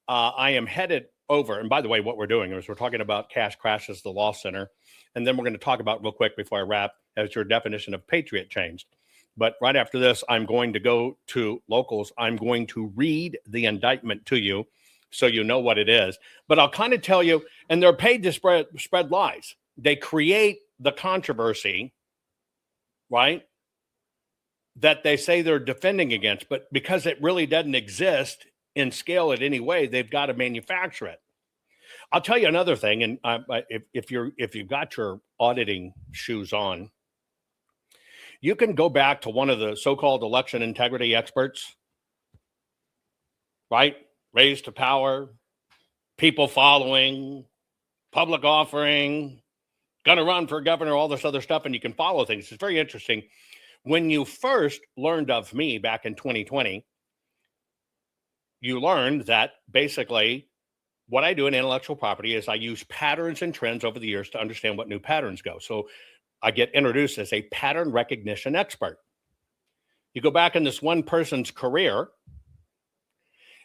I am headed over. And by the way, what we're doing is we're talking about KASH crashes the law center. And then we're going to talk about real quick before I wrap as your definition of patriot changed. But right after this, I'm going to go to locals. I'm going to read the indictment to you so you know what it is. But I'll kind of tell you, and they're paid to spread lies. They create the controversy, right, that they say they're defending against, but because it really doesn't exist in scale in any way, they've got to manufacture it. I'll tell you another thing, and if you've got your auditing shoes on, you can go back to one of the so-called election integrity experts, right? Raised to power, people following, public offering, going to run for governor, all this other stuff, and you can follow things. It's very interesting. When you first learned of me back in 2020, you learned that basically what I do in intellectual property is I use patterns and trends over the years to understand what new patterns go. So I get introduced as a pattern recognition expert. You go back in this one person's career,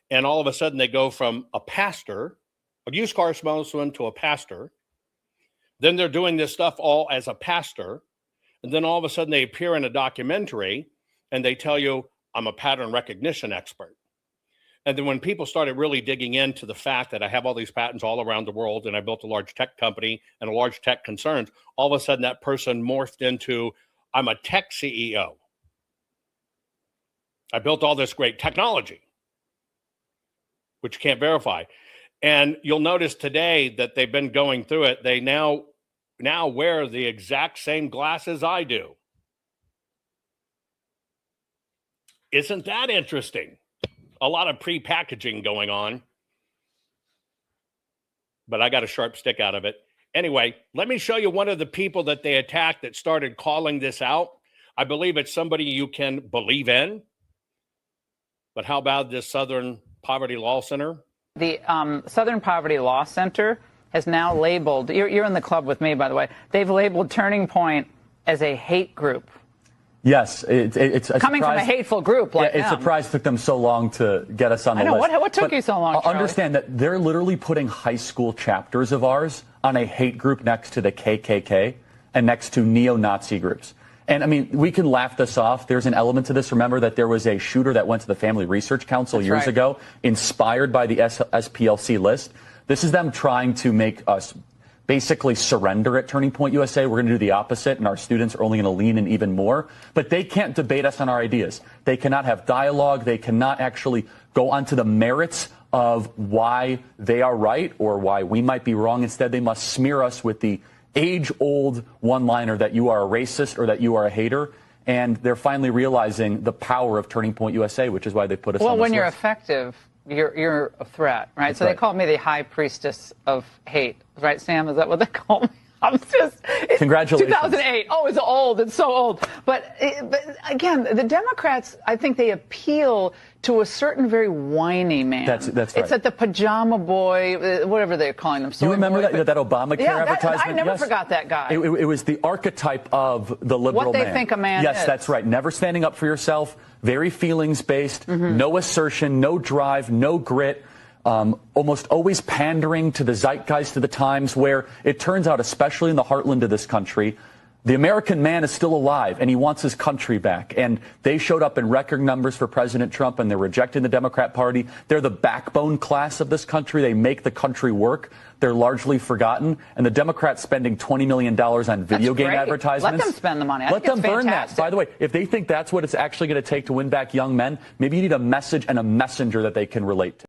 and all of a sudden they go from a pastor, a used car salesman, to a pastor. Then they're doing this stuff all as a pastor. And then all of a sudden they appear in a documentary and they tell you, I'm a pattern recognition expert. And then when people started really digging into the fact that I have all these patents all around the world and I built a large tech company and a large tech concerns, all of a sudden that person morphed into, I'm a tech CEO. I built all this great technology, which you can't verify. And you'll notice today that they've been going through it. They now wear the exact same glasses I do. Isn't that interesting? A lot of pre-packaging going on, but I got a sharp stick out of it. Anyway, let me show you one of the people that they attacked that started calling this out. I believe it's somebody you can believe in. But how about this Southern Poverty Law Center? The Southern Poverty Law Center has now labeled, you're in the club with me, by the way, they've labeled Turning Point as a hate group. Yes, it's a coming surprise. From a hateful group like it's a surprise it took them so long to get us on the list. What took you so long, Charlie? Understand that they're literally putting high school chapters of ours on a hate group next to the KKK and next to neo-Nazi groups. And I mean, we can laugh this off. There's an element to this. Remember that there was a shooter that went to the Family Research Council years ago, inspired by the SPLC list. This is them trying to make us basically surrender at Turning Point USA. We're going to do the opposite, and our students are only going to lean in even more. But they can't debate us on our ideas. They cannot have dialogue. They cannot actually go onto the merits of why they are right or why we might be wrong. Instead, they must smear us with the age-old one-liner that you are a racist or that you are a hater. And they're finally realizing the power of Turning Point USA, which is why they put us on this list. Well, when you're effective, you're a threat, right? That's so they called me the high priestess of hate, right, Sam? Is that what they call me? I'm just... Congratulations. 2008. Oh, it's old. It's so old. But again, the Democrats, I think they appeal to a certain very whiny man. That's right. It's like the pajama boy, whatever they're calling them. You remember that Obamacare advertisement? I never forgot that guy. It was the archetype of the liberal what they man. think a man is. Yes, that's right. Never standing up for yourself, very feelings-based, no assertion, no drive, no grit. Almost always pandering to the zeitgeist of the times, where it turns out, especially in the heartland of this country, the American man is still alive and he wants his country back. And they showed up in record numbers for President Trump, and they're rejecting the Democrat Party. They're the backbone class of this country. They make the country work. They're largely forgotten. And the Democrats spending $20 million on video game advertisements. Let them spend the money. Let them burn that. By the way, if they think that's what it's actually going to take to win back young men, maybe you need a message and a messenger that they can relate to.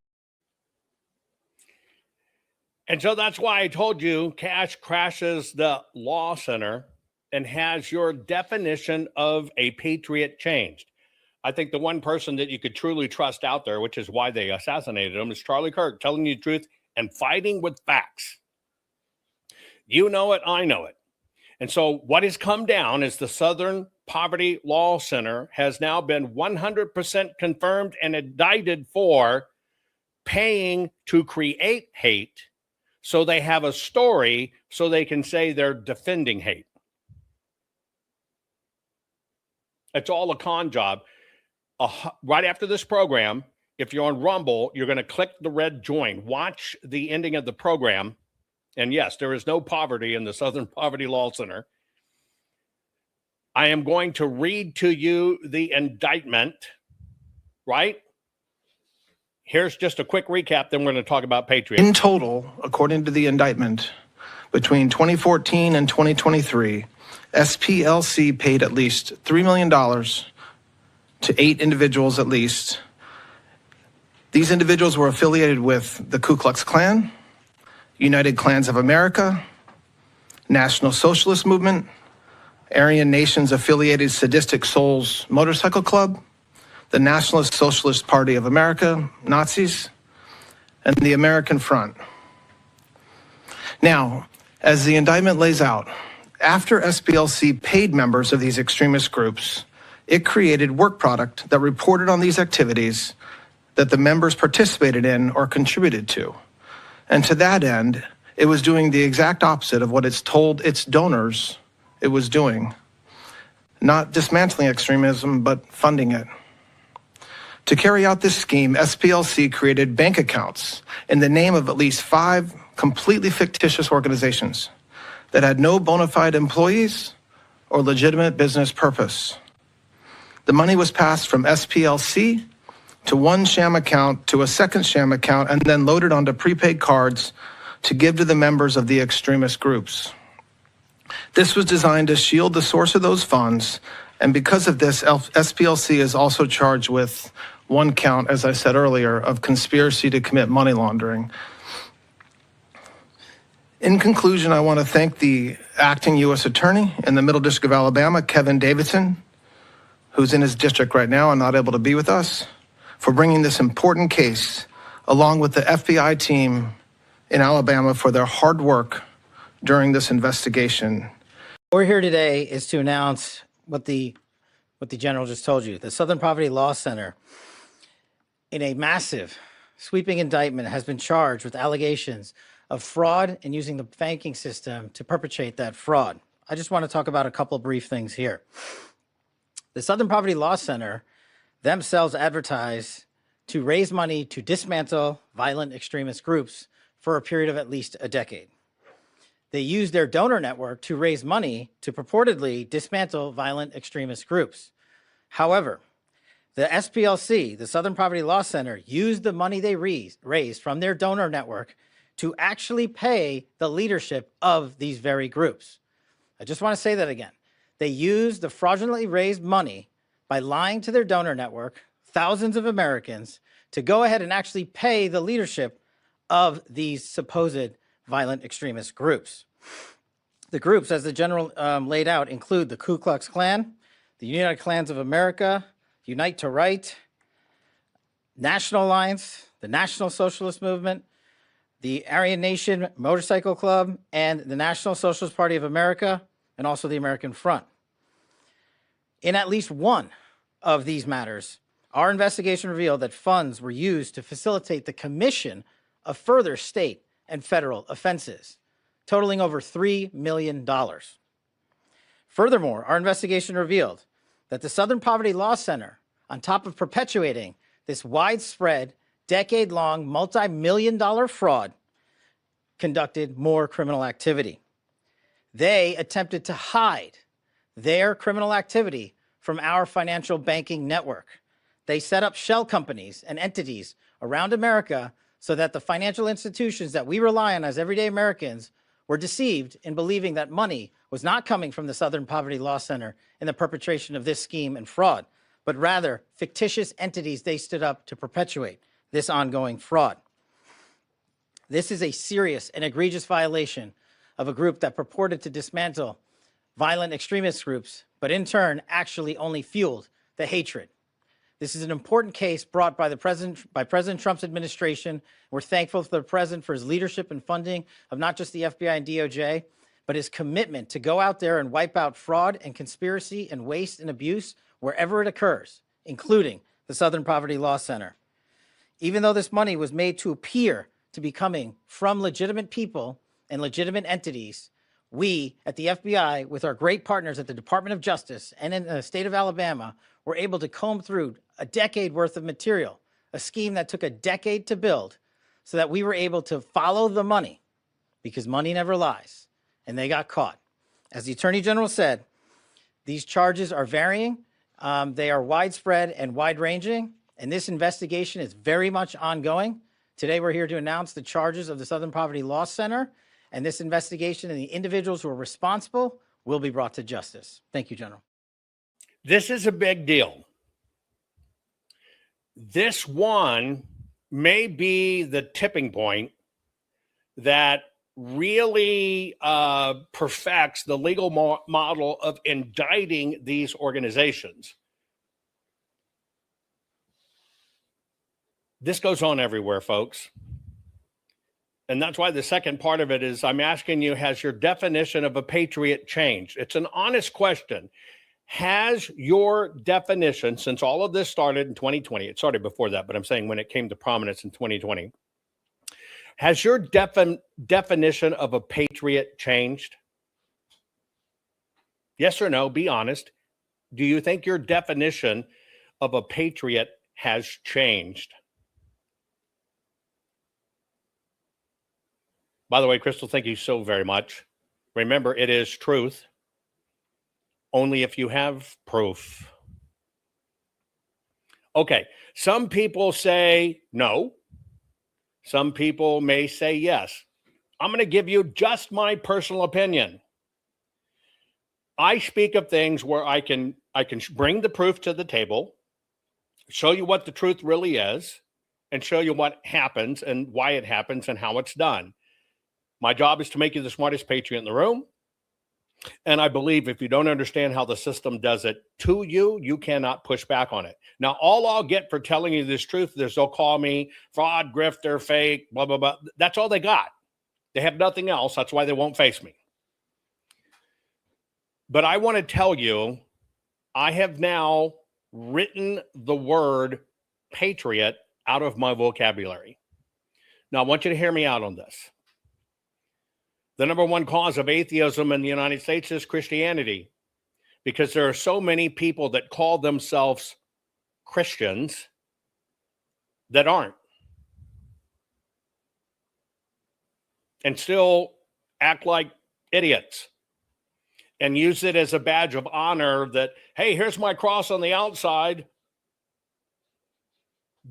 And so that's why I told you KASH crashes the law center and has your definition of a patriot changed. I think the one person that you could truly trust out there, which is why they assassinated him, is Charlie Kirk, telling you the truth and fighting with facts. You know it, I know it. And so what has come down is the Southern Poverty Law Center has now been 100% confirmed and indicted for paying to create hate, so they have a story so they can say they're defending hate. It's all a con job. Right after this program, if you're on Rumble, you're going to click the red join. Watch the ending of the program. And yes, there is no poverty in the Southern Poverty Law Center. I am going to read to you the indictment, right? Here's just a quick recap, then we're going to talk about Patriot. In total, according to the indictment, between 2014 and 2023, SPLC paid at least $3 million to 8 individuals at least. These individuals were affiliated with the Ku Klux Klan, United Klans of America, National Socialist Movement, Aryan Nations affiliated Sadistic Souls Motorcycle Club, the Nationalist Socialist Party of America, Nazis, and the American Front. Now, as the indictment lays out, after SPLC paid members of these extremist groups, it created work product that reported on these activities that the members participated in or contributed to. And to that end, it was doing the exact opposite of what it's told its donors it was doing. Not dismantling extremism, but funding it. To carry out this scheme, SPLC created bank accounts in the name of at least 5 completely fictitious organizations that had no bona fide employees or legitimate business purpose. The money was passed from SPLC to one sham account to a second sham account and then loaded onto prepaid cards to give to the members of the extremist groups. This was designed to shield the source of those funds, and because of this, SPLC is also charged with one count, as I said earlier, of conspiracy to commit money laundering. In conclusion, I want to thank the acting U.S. Attorney in the Middle District of Alabama, Kevin Davidson, who's in his district right now and not able to be with us, for bringing this important case, along with the FBI team in Alabama for their hard work during this investigation. We're here today is to announce what the general just told you. The Southern Poverty Law Center, in a massive, sweeping indictment, has been charged with allegations of fraud and using the banking system to perpetrate that fraud. I just want to talk about a couple brief things here. The Southern Poverty Law Center themselves advertise to raise money to dismantle violent extremist groups for a period of at least a decade. They use their donor network to raise money to purportedly dismantle violent extremist groups. However, the SPLC, the Southern Poverty Law Center, used the money they raised from their donor network to actually pay the leadership of these very groups. I just want to say that again. They used the fraudulently raised money by lying to their donor network, thousands of Americans, to go ahead and actually pay the leadership of these supposed violent extremist groups. The groups, as the general laid out, include the Ku Klux Klan, the United Klans of America, Unite to Right, National Alliance, the National Socialist Movement, the Aryan Nation Motorcycle Club, and the National Socialist Party of America, and also the American Front. In at least one of these matters, our investigation revealed that funds were used to facilitate the commission of further state and federal offenses, totaling over $3 million. Furthermore, our investigation revealed that the Southern Poverty Law Center, on top of perpetuating this widespread, decade-long, multi-million-dollar fraud, conducted more criminal activity. They attempted to hide their criminal activity from our financial banking network. They set up shell companies and entities around America so that the financial institutions that we rely on as everyday Americans were deceived in believing that money was not coming from the Southern Poverty Law Center in the perpetration of this scheme and fraud, but rather fictitious entities they stood up to perpetuate this ongoing fraud. This is a serious and egregious violation of a group that purported to dismantle violent extremist groups, but in turn actually only fueled the hatred. This is an important case brought by President Trump's administration. We're thankful for the president for his leadership and funding of not just the FBI and DOJ, but his commitment to go out there and wipe out fraud and conspiracy and waste and abuse wherever it occurs, including the Southern Poverty Law Center. Even though this money was made to appear to be coming from legitimate people and legitimate entities, we at the FBI, with our great partners at the Department of Justice and in the state of Alabama, were able to comb through a decade worth of material, a scheme that took a decade to build, so that we were able to follow the money, because money never lies, and they got caught. As the Attorney General said, these charges are varying, they are widespread and wide-ranging, and this investigation is very much ongoing. Today we're here to announce the charges of the Southern Poverty Law Center, and this investigation and the individuals who are responsible will be brought to justice. Thank you, General. This is a big deal. This one may be the tipping point that really perfects the legal model of indicting these organizations. This goes on everywhere, folks. And that's why the second part of it is I'm asking you, has your definition of a patriot changed? It's an honest question. Has your definition, since all of this started in 2020, it started before that, but I'm saying when it came to prominence in 2020, has your definition of a patriot changed? Yes or no? Be honest. Do you think your definition of a patriot has changed? By the way, Crystal, thank you so very much. Remember, it is truth only if you have proof. Okay, some people say no. Some people may say yes. I'm going to give you just my personal opinion. I speak of things where I can bring the proof to the table, show you what the truth really is, and show you what happens and why it happens and how it's done. My job is to make you the smartest patriot in the room. And I believe if you don't understand how the system does it to you, you cannot push back on it. Now, all I'll get for telling you this truth is they'll call me fraud, grifter, fake, blah, blah, blah. That's all they got. They have nothing else. That's why they won't face me. But I want to tell you, I have now written the word patriot out of my vocabulary. Now, I want you to hear me out on this. The number one cause of atheism in the United States is Christianity, because there are so many people that call themselves Christians that aren't, and still act like idiots and use it as a badge of honor that, hey, here's my cross on the outside.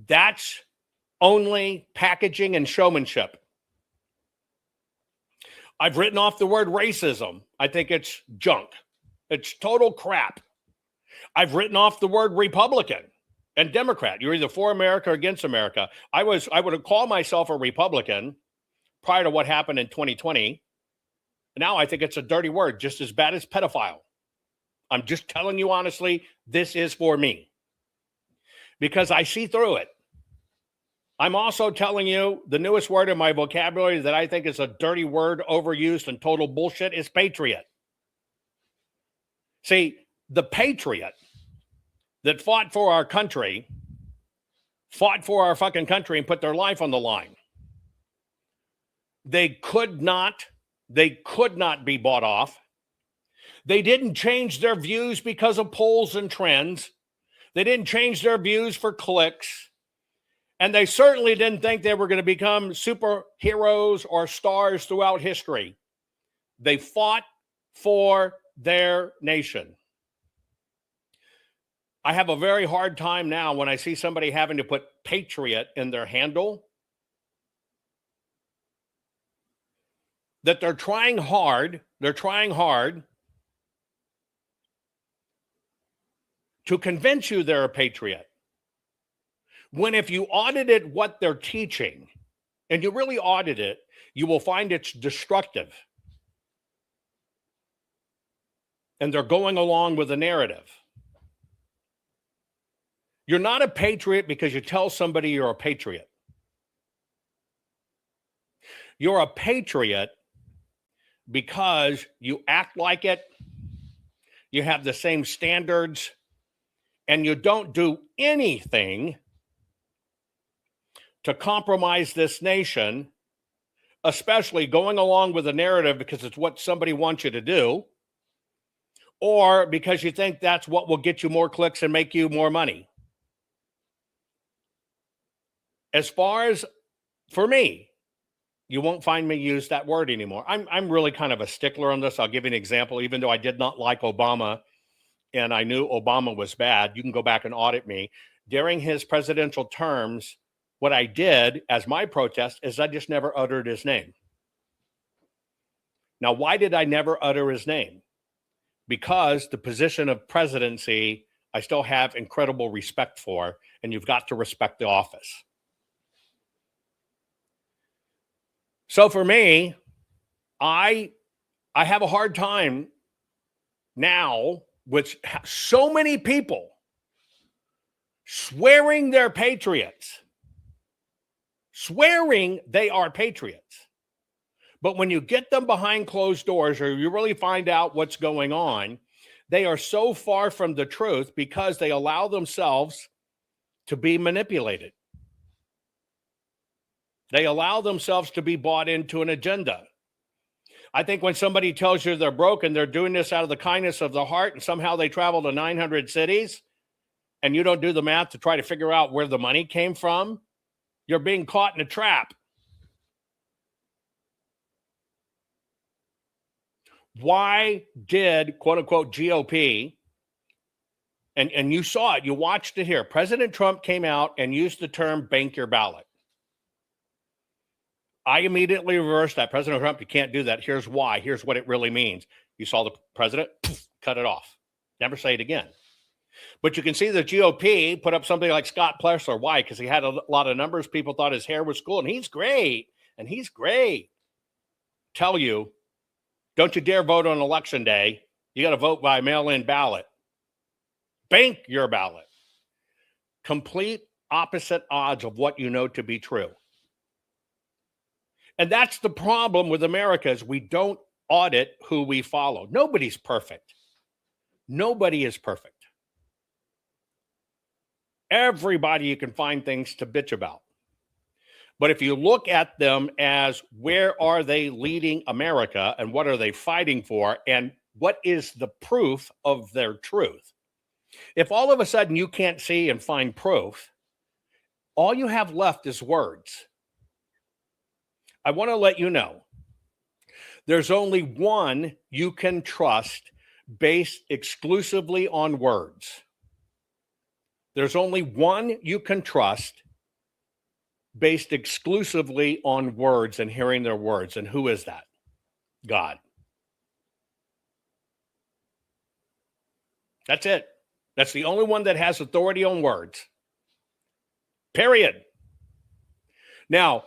That's only packaging and showmanship. I've written off the word racism. I think it's junk. It's total crap. I've written off the word Republican and Democrat. You're either for America or against America. I would have called myself a Republican prior to what happened in 2020. Now I think it's a dirty word, just as bad as pedophile. I'm just telling you honestly, this is for me, because I see through it. I'm also telling you the newest word in my vocabulary that I think is a dirty word, overused and total bullshit, is patriot. See, the patriot that fought for our country, fought for our fucking country and put their life on the line. They could not be bought off. They didn't change their views because of polls and trends. They didn't change their views for clicks. And they certainly didn't think they were going to become superheroes or stars throughout history. They fought for their nation. I have a very hard time now when I see somebody having to put patriot in their handle, that they're trying hard to convince you they're a patriot. When if you audited what they're teaching, and you really audit it, you will find it's destructive. And they're going along with the narrative. You're not a patriot because you tell somebody you're a patriot. You're a patriot because you act like it, you have the same standards, and you don't do anything to compromise this nation, especially going along with the narrative because it's what somebody wants you to do, or because you think that's what will get you more clicks and make you more money. As far as for me, you won't find me use that word anymore. I'm really kind of a stickler on this. I'll give you an example. Even though I did not like Obama and I knew Obama was bad, you can go back and audit me. During his presidential terms, what I did as my protest is I just never uttered his name. Now, why did I never utter his name? Because the position of presidency, I still have incredible respect for, and you've got to respect the office. So for me, I have a hard time now with so many people swearing they're patriots, swearing they are patriots. But when you get them behind closed doors or you really find out what's going on, they are so far from the truth because they allow themselves to be manipulated. They allow themselves to be bought into an agenda. I think when somebody tells you they're broke and they're doing this out of the kindness of the heart and somehow they travel to 900 cities and you don't do the math to try to figure out where the money came from, you're being caught in a trap. Why did, quote unquote, GOP, and you saw it, you watched it here, President Trump came out and used the term bank your ballot. I immediately reversed that. President Trump, you can't do that. Here's why. Here's what it really means. You saw the president, cut it off. Never say it again. But you can see the GOP put up something like Scott Pulitzer. Why? Because he had a lot of numbers. People thought his hair was cool, and he's great. And he's great. Tell you, don't you dare vote on election day. You got to vote by mail-in ballot. Bank your ballot. Complete opposite odds of what you know to be true. And that's the problem with America is we don't audit who we follow. Nobody's perfect. Nobody is perfect. Everybody you can find things to bitch about. But if you look at them as where are they leading America and what are they fighting for and what is the proof of their truth? If all of a sudden you can't see and find proof, all you have left is words. I want to let you know, there's only one you can trust based exclusively on words. There's only one you can trust based exclusively on words and hearing their words. And who is that? God. That's it. That's the only one that has authority on words. Period. Now,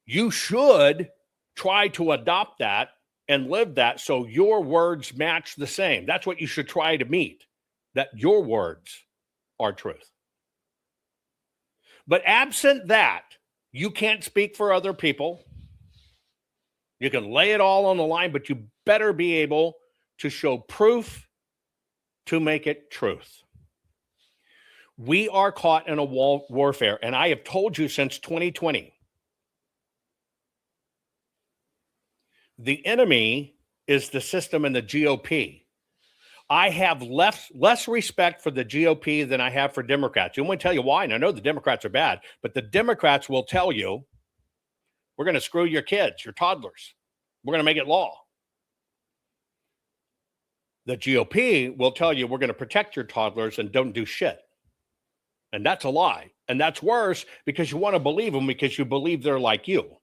you should try to adopt that and live that so your words match the same. That's what you should try to meet, that your words are truth. But absent that, you can't speak for other people. You can lay it all on the line, but you better be able to show proof to make it truth. We are caught in a warfare, and I have told you since 2020, the enemy is the system and the GOP. I have less respect for the GOP than I have for Democrats. I'm going to tell you why, and I know the Democrats are bad, but the Democrats will tell you, we're going to screw your kids, your toddlers. We're going to make it law. The GOP will tell you, we're going to protect your toddlers and don't do shit. And that's a lie. And that's worse because you want to believe them because you believe they're like you.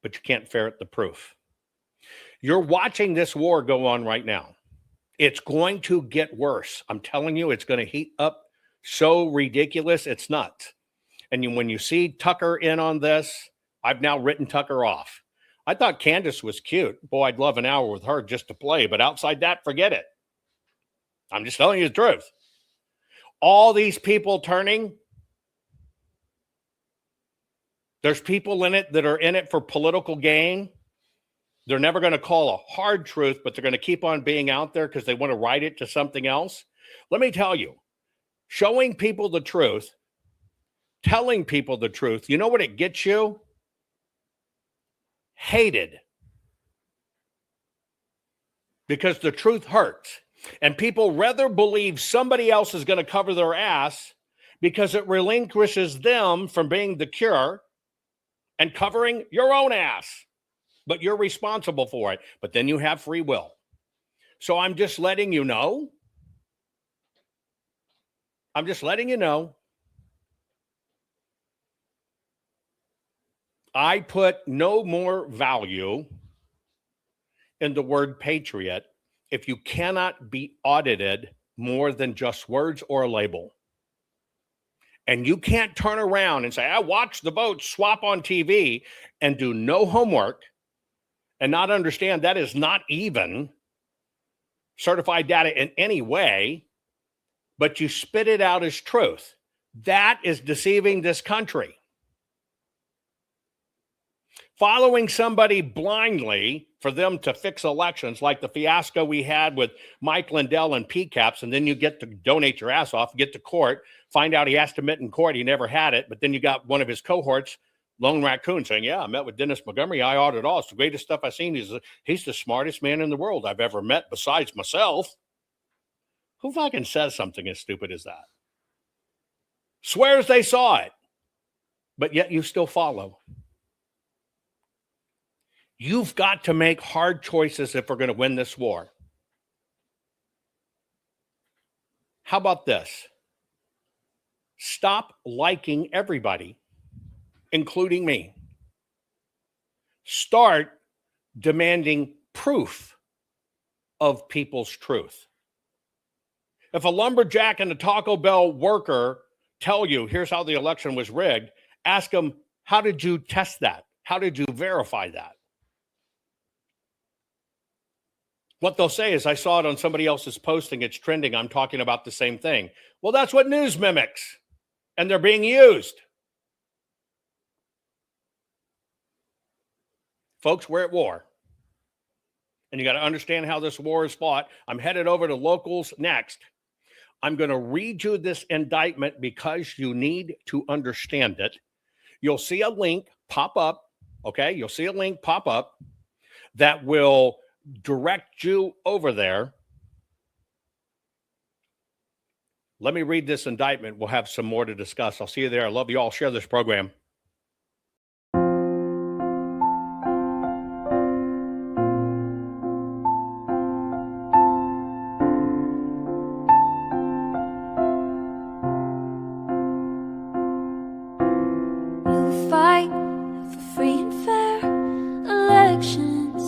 But you can't ferret the proof. You're watching this war go on right now. It's going to get worse. I'm telling you, it's going to heat up so ridiculous, it's nuts. And when you see Tucker in on this, I've now written Tucker off. I thought Candace was cute. Boy, I'd love an hour with her just to play. But outside that, forget it. I'm just telling you the truth. All these people turning, there's people in it that are in it for political gain. They're never going to call a hard truth, but they're going to keep on being out there because they want to write it to something else. Let me tell you, showing people the truth, telling people the truth, you know what it gets you? Hated. Because the truth hurts. And people rather believe somebody else is going to cover their ass because it relinquishes them from being the cure and covering your own ass. But you're responsible for it. But then you have free will. So I'm just letting you know. I'm just letting you know. I put no more value in the word patriot if you cannot be audited more than just words or a label. And you can't turn around and say, I watched the vote swap on TV and do no homework and not understand that is not even certified data in any way, but you spit it out as truth. That is deceiving this country. Following somebody blindly for them to fix elections, like the fiasco we had with Mike Lindell and PCAPs, and then you get to donate your ass off, get to court, find out he has to admit in court he never had it, but then you got one of his cohorts, Lone Raccoon, saying, yeah, I met with Dennis Montgomery, I audited all. It's the greatest stuff I've seen. He's the smartest man in the world I've ever met besides myself. Who fucking says something as stupid as that? Swears they saw it, but yet you still follow. You've got to make hard choices if we're going to win this war. How about this? Stop liking everybody, including me. Start demanding proof of people's truth. If a lumberjack and a Taco Bell worker tell you, here's how the election was rigged, ask them, how did you test that? How did you verify that? What they'll say is, I saw it on somebody else's posting. It's trending. I'm talking about the same thing. Well, that's what news mimics. And they're being used. Folks, we're at war. And you got to understand how this war is fought. I'm headed over to locals next. I'm going to read you this indictment because you need to understand it. You'll see a link pop up, okay? You'll see a link pop up that will direct you over there. Let me read this indictment. We'll have some more to discuss. I'll see you there. I love you all. Share this program. You fight for free and fair elections,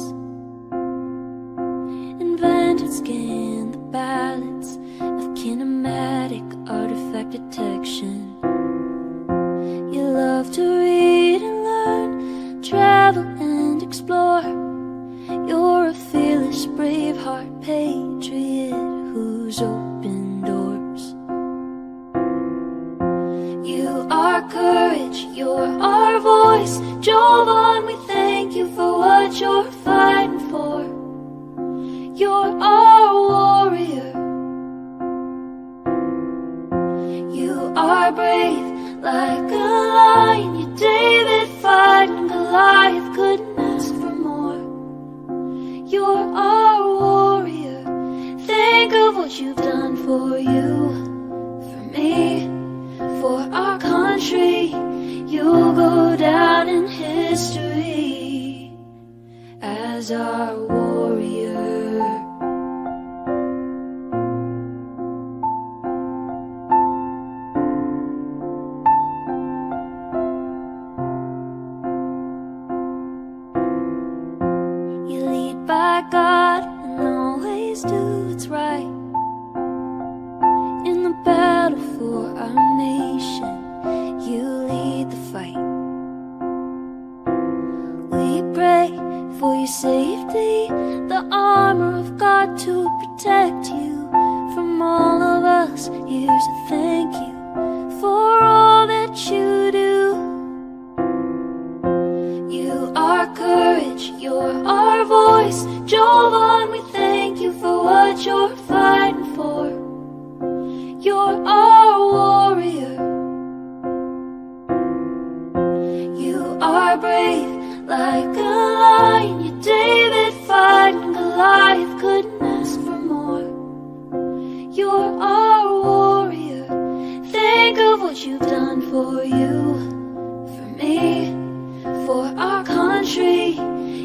invent and scan the ballots of kinematic artifact detection. You love to read and learn, travel and explore. You're a fearless, braveheart patriot who's opened doors. You are courage, you're our voice. Jovan, we thank you for what you're fighting for. You're our warrior. You are brave like a lion. You're David fighting Goliath, couldn't ask for more. You're our warrior. Think of what you've done for you, for me, for our country. You'll go down in history as our warrior. You lead by God and always do what's right. In the battle for our nation, you lead the fight. We pray for your safety, the armor of God to protect you from all of us. Here's a thank you for all that you do. You are courage, you're our voice. Jovan, we thank you for what you're fighting for. You're our warrior. You are brave like a lion. You're David fighting Goliath, couldn't ask for more. You're our warrior. Think of what you've done for you, for me, for our country.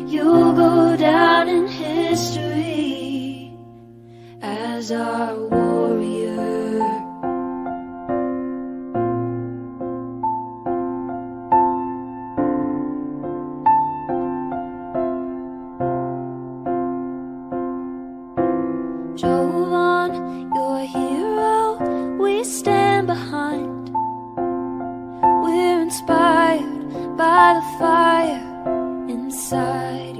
You'll go down in history as our warrior. Jovan, you're a hero we stand behind. We're inspired by the fire inside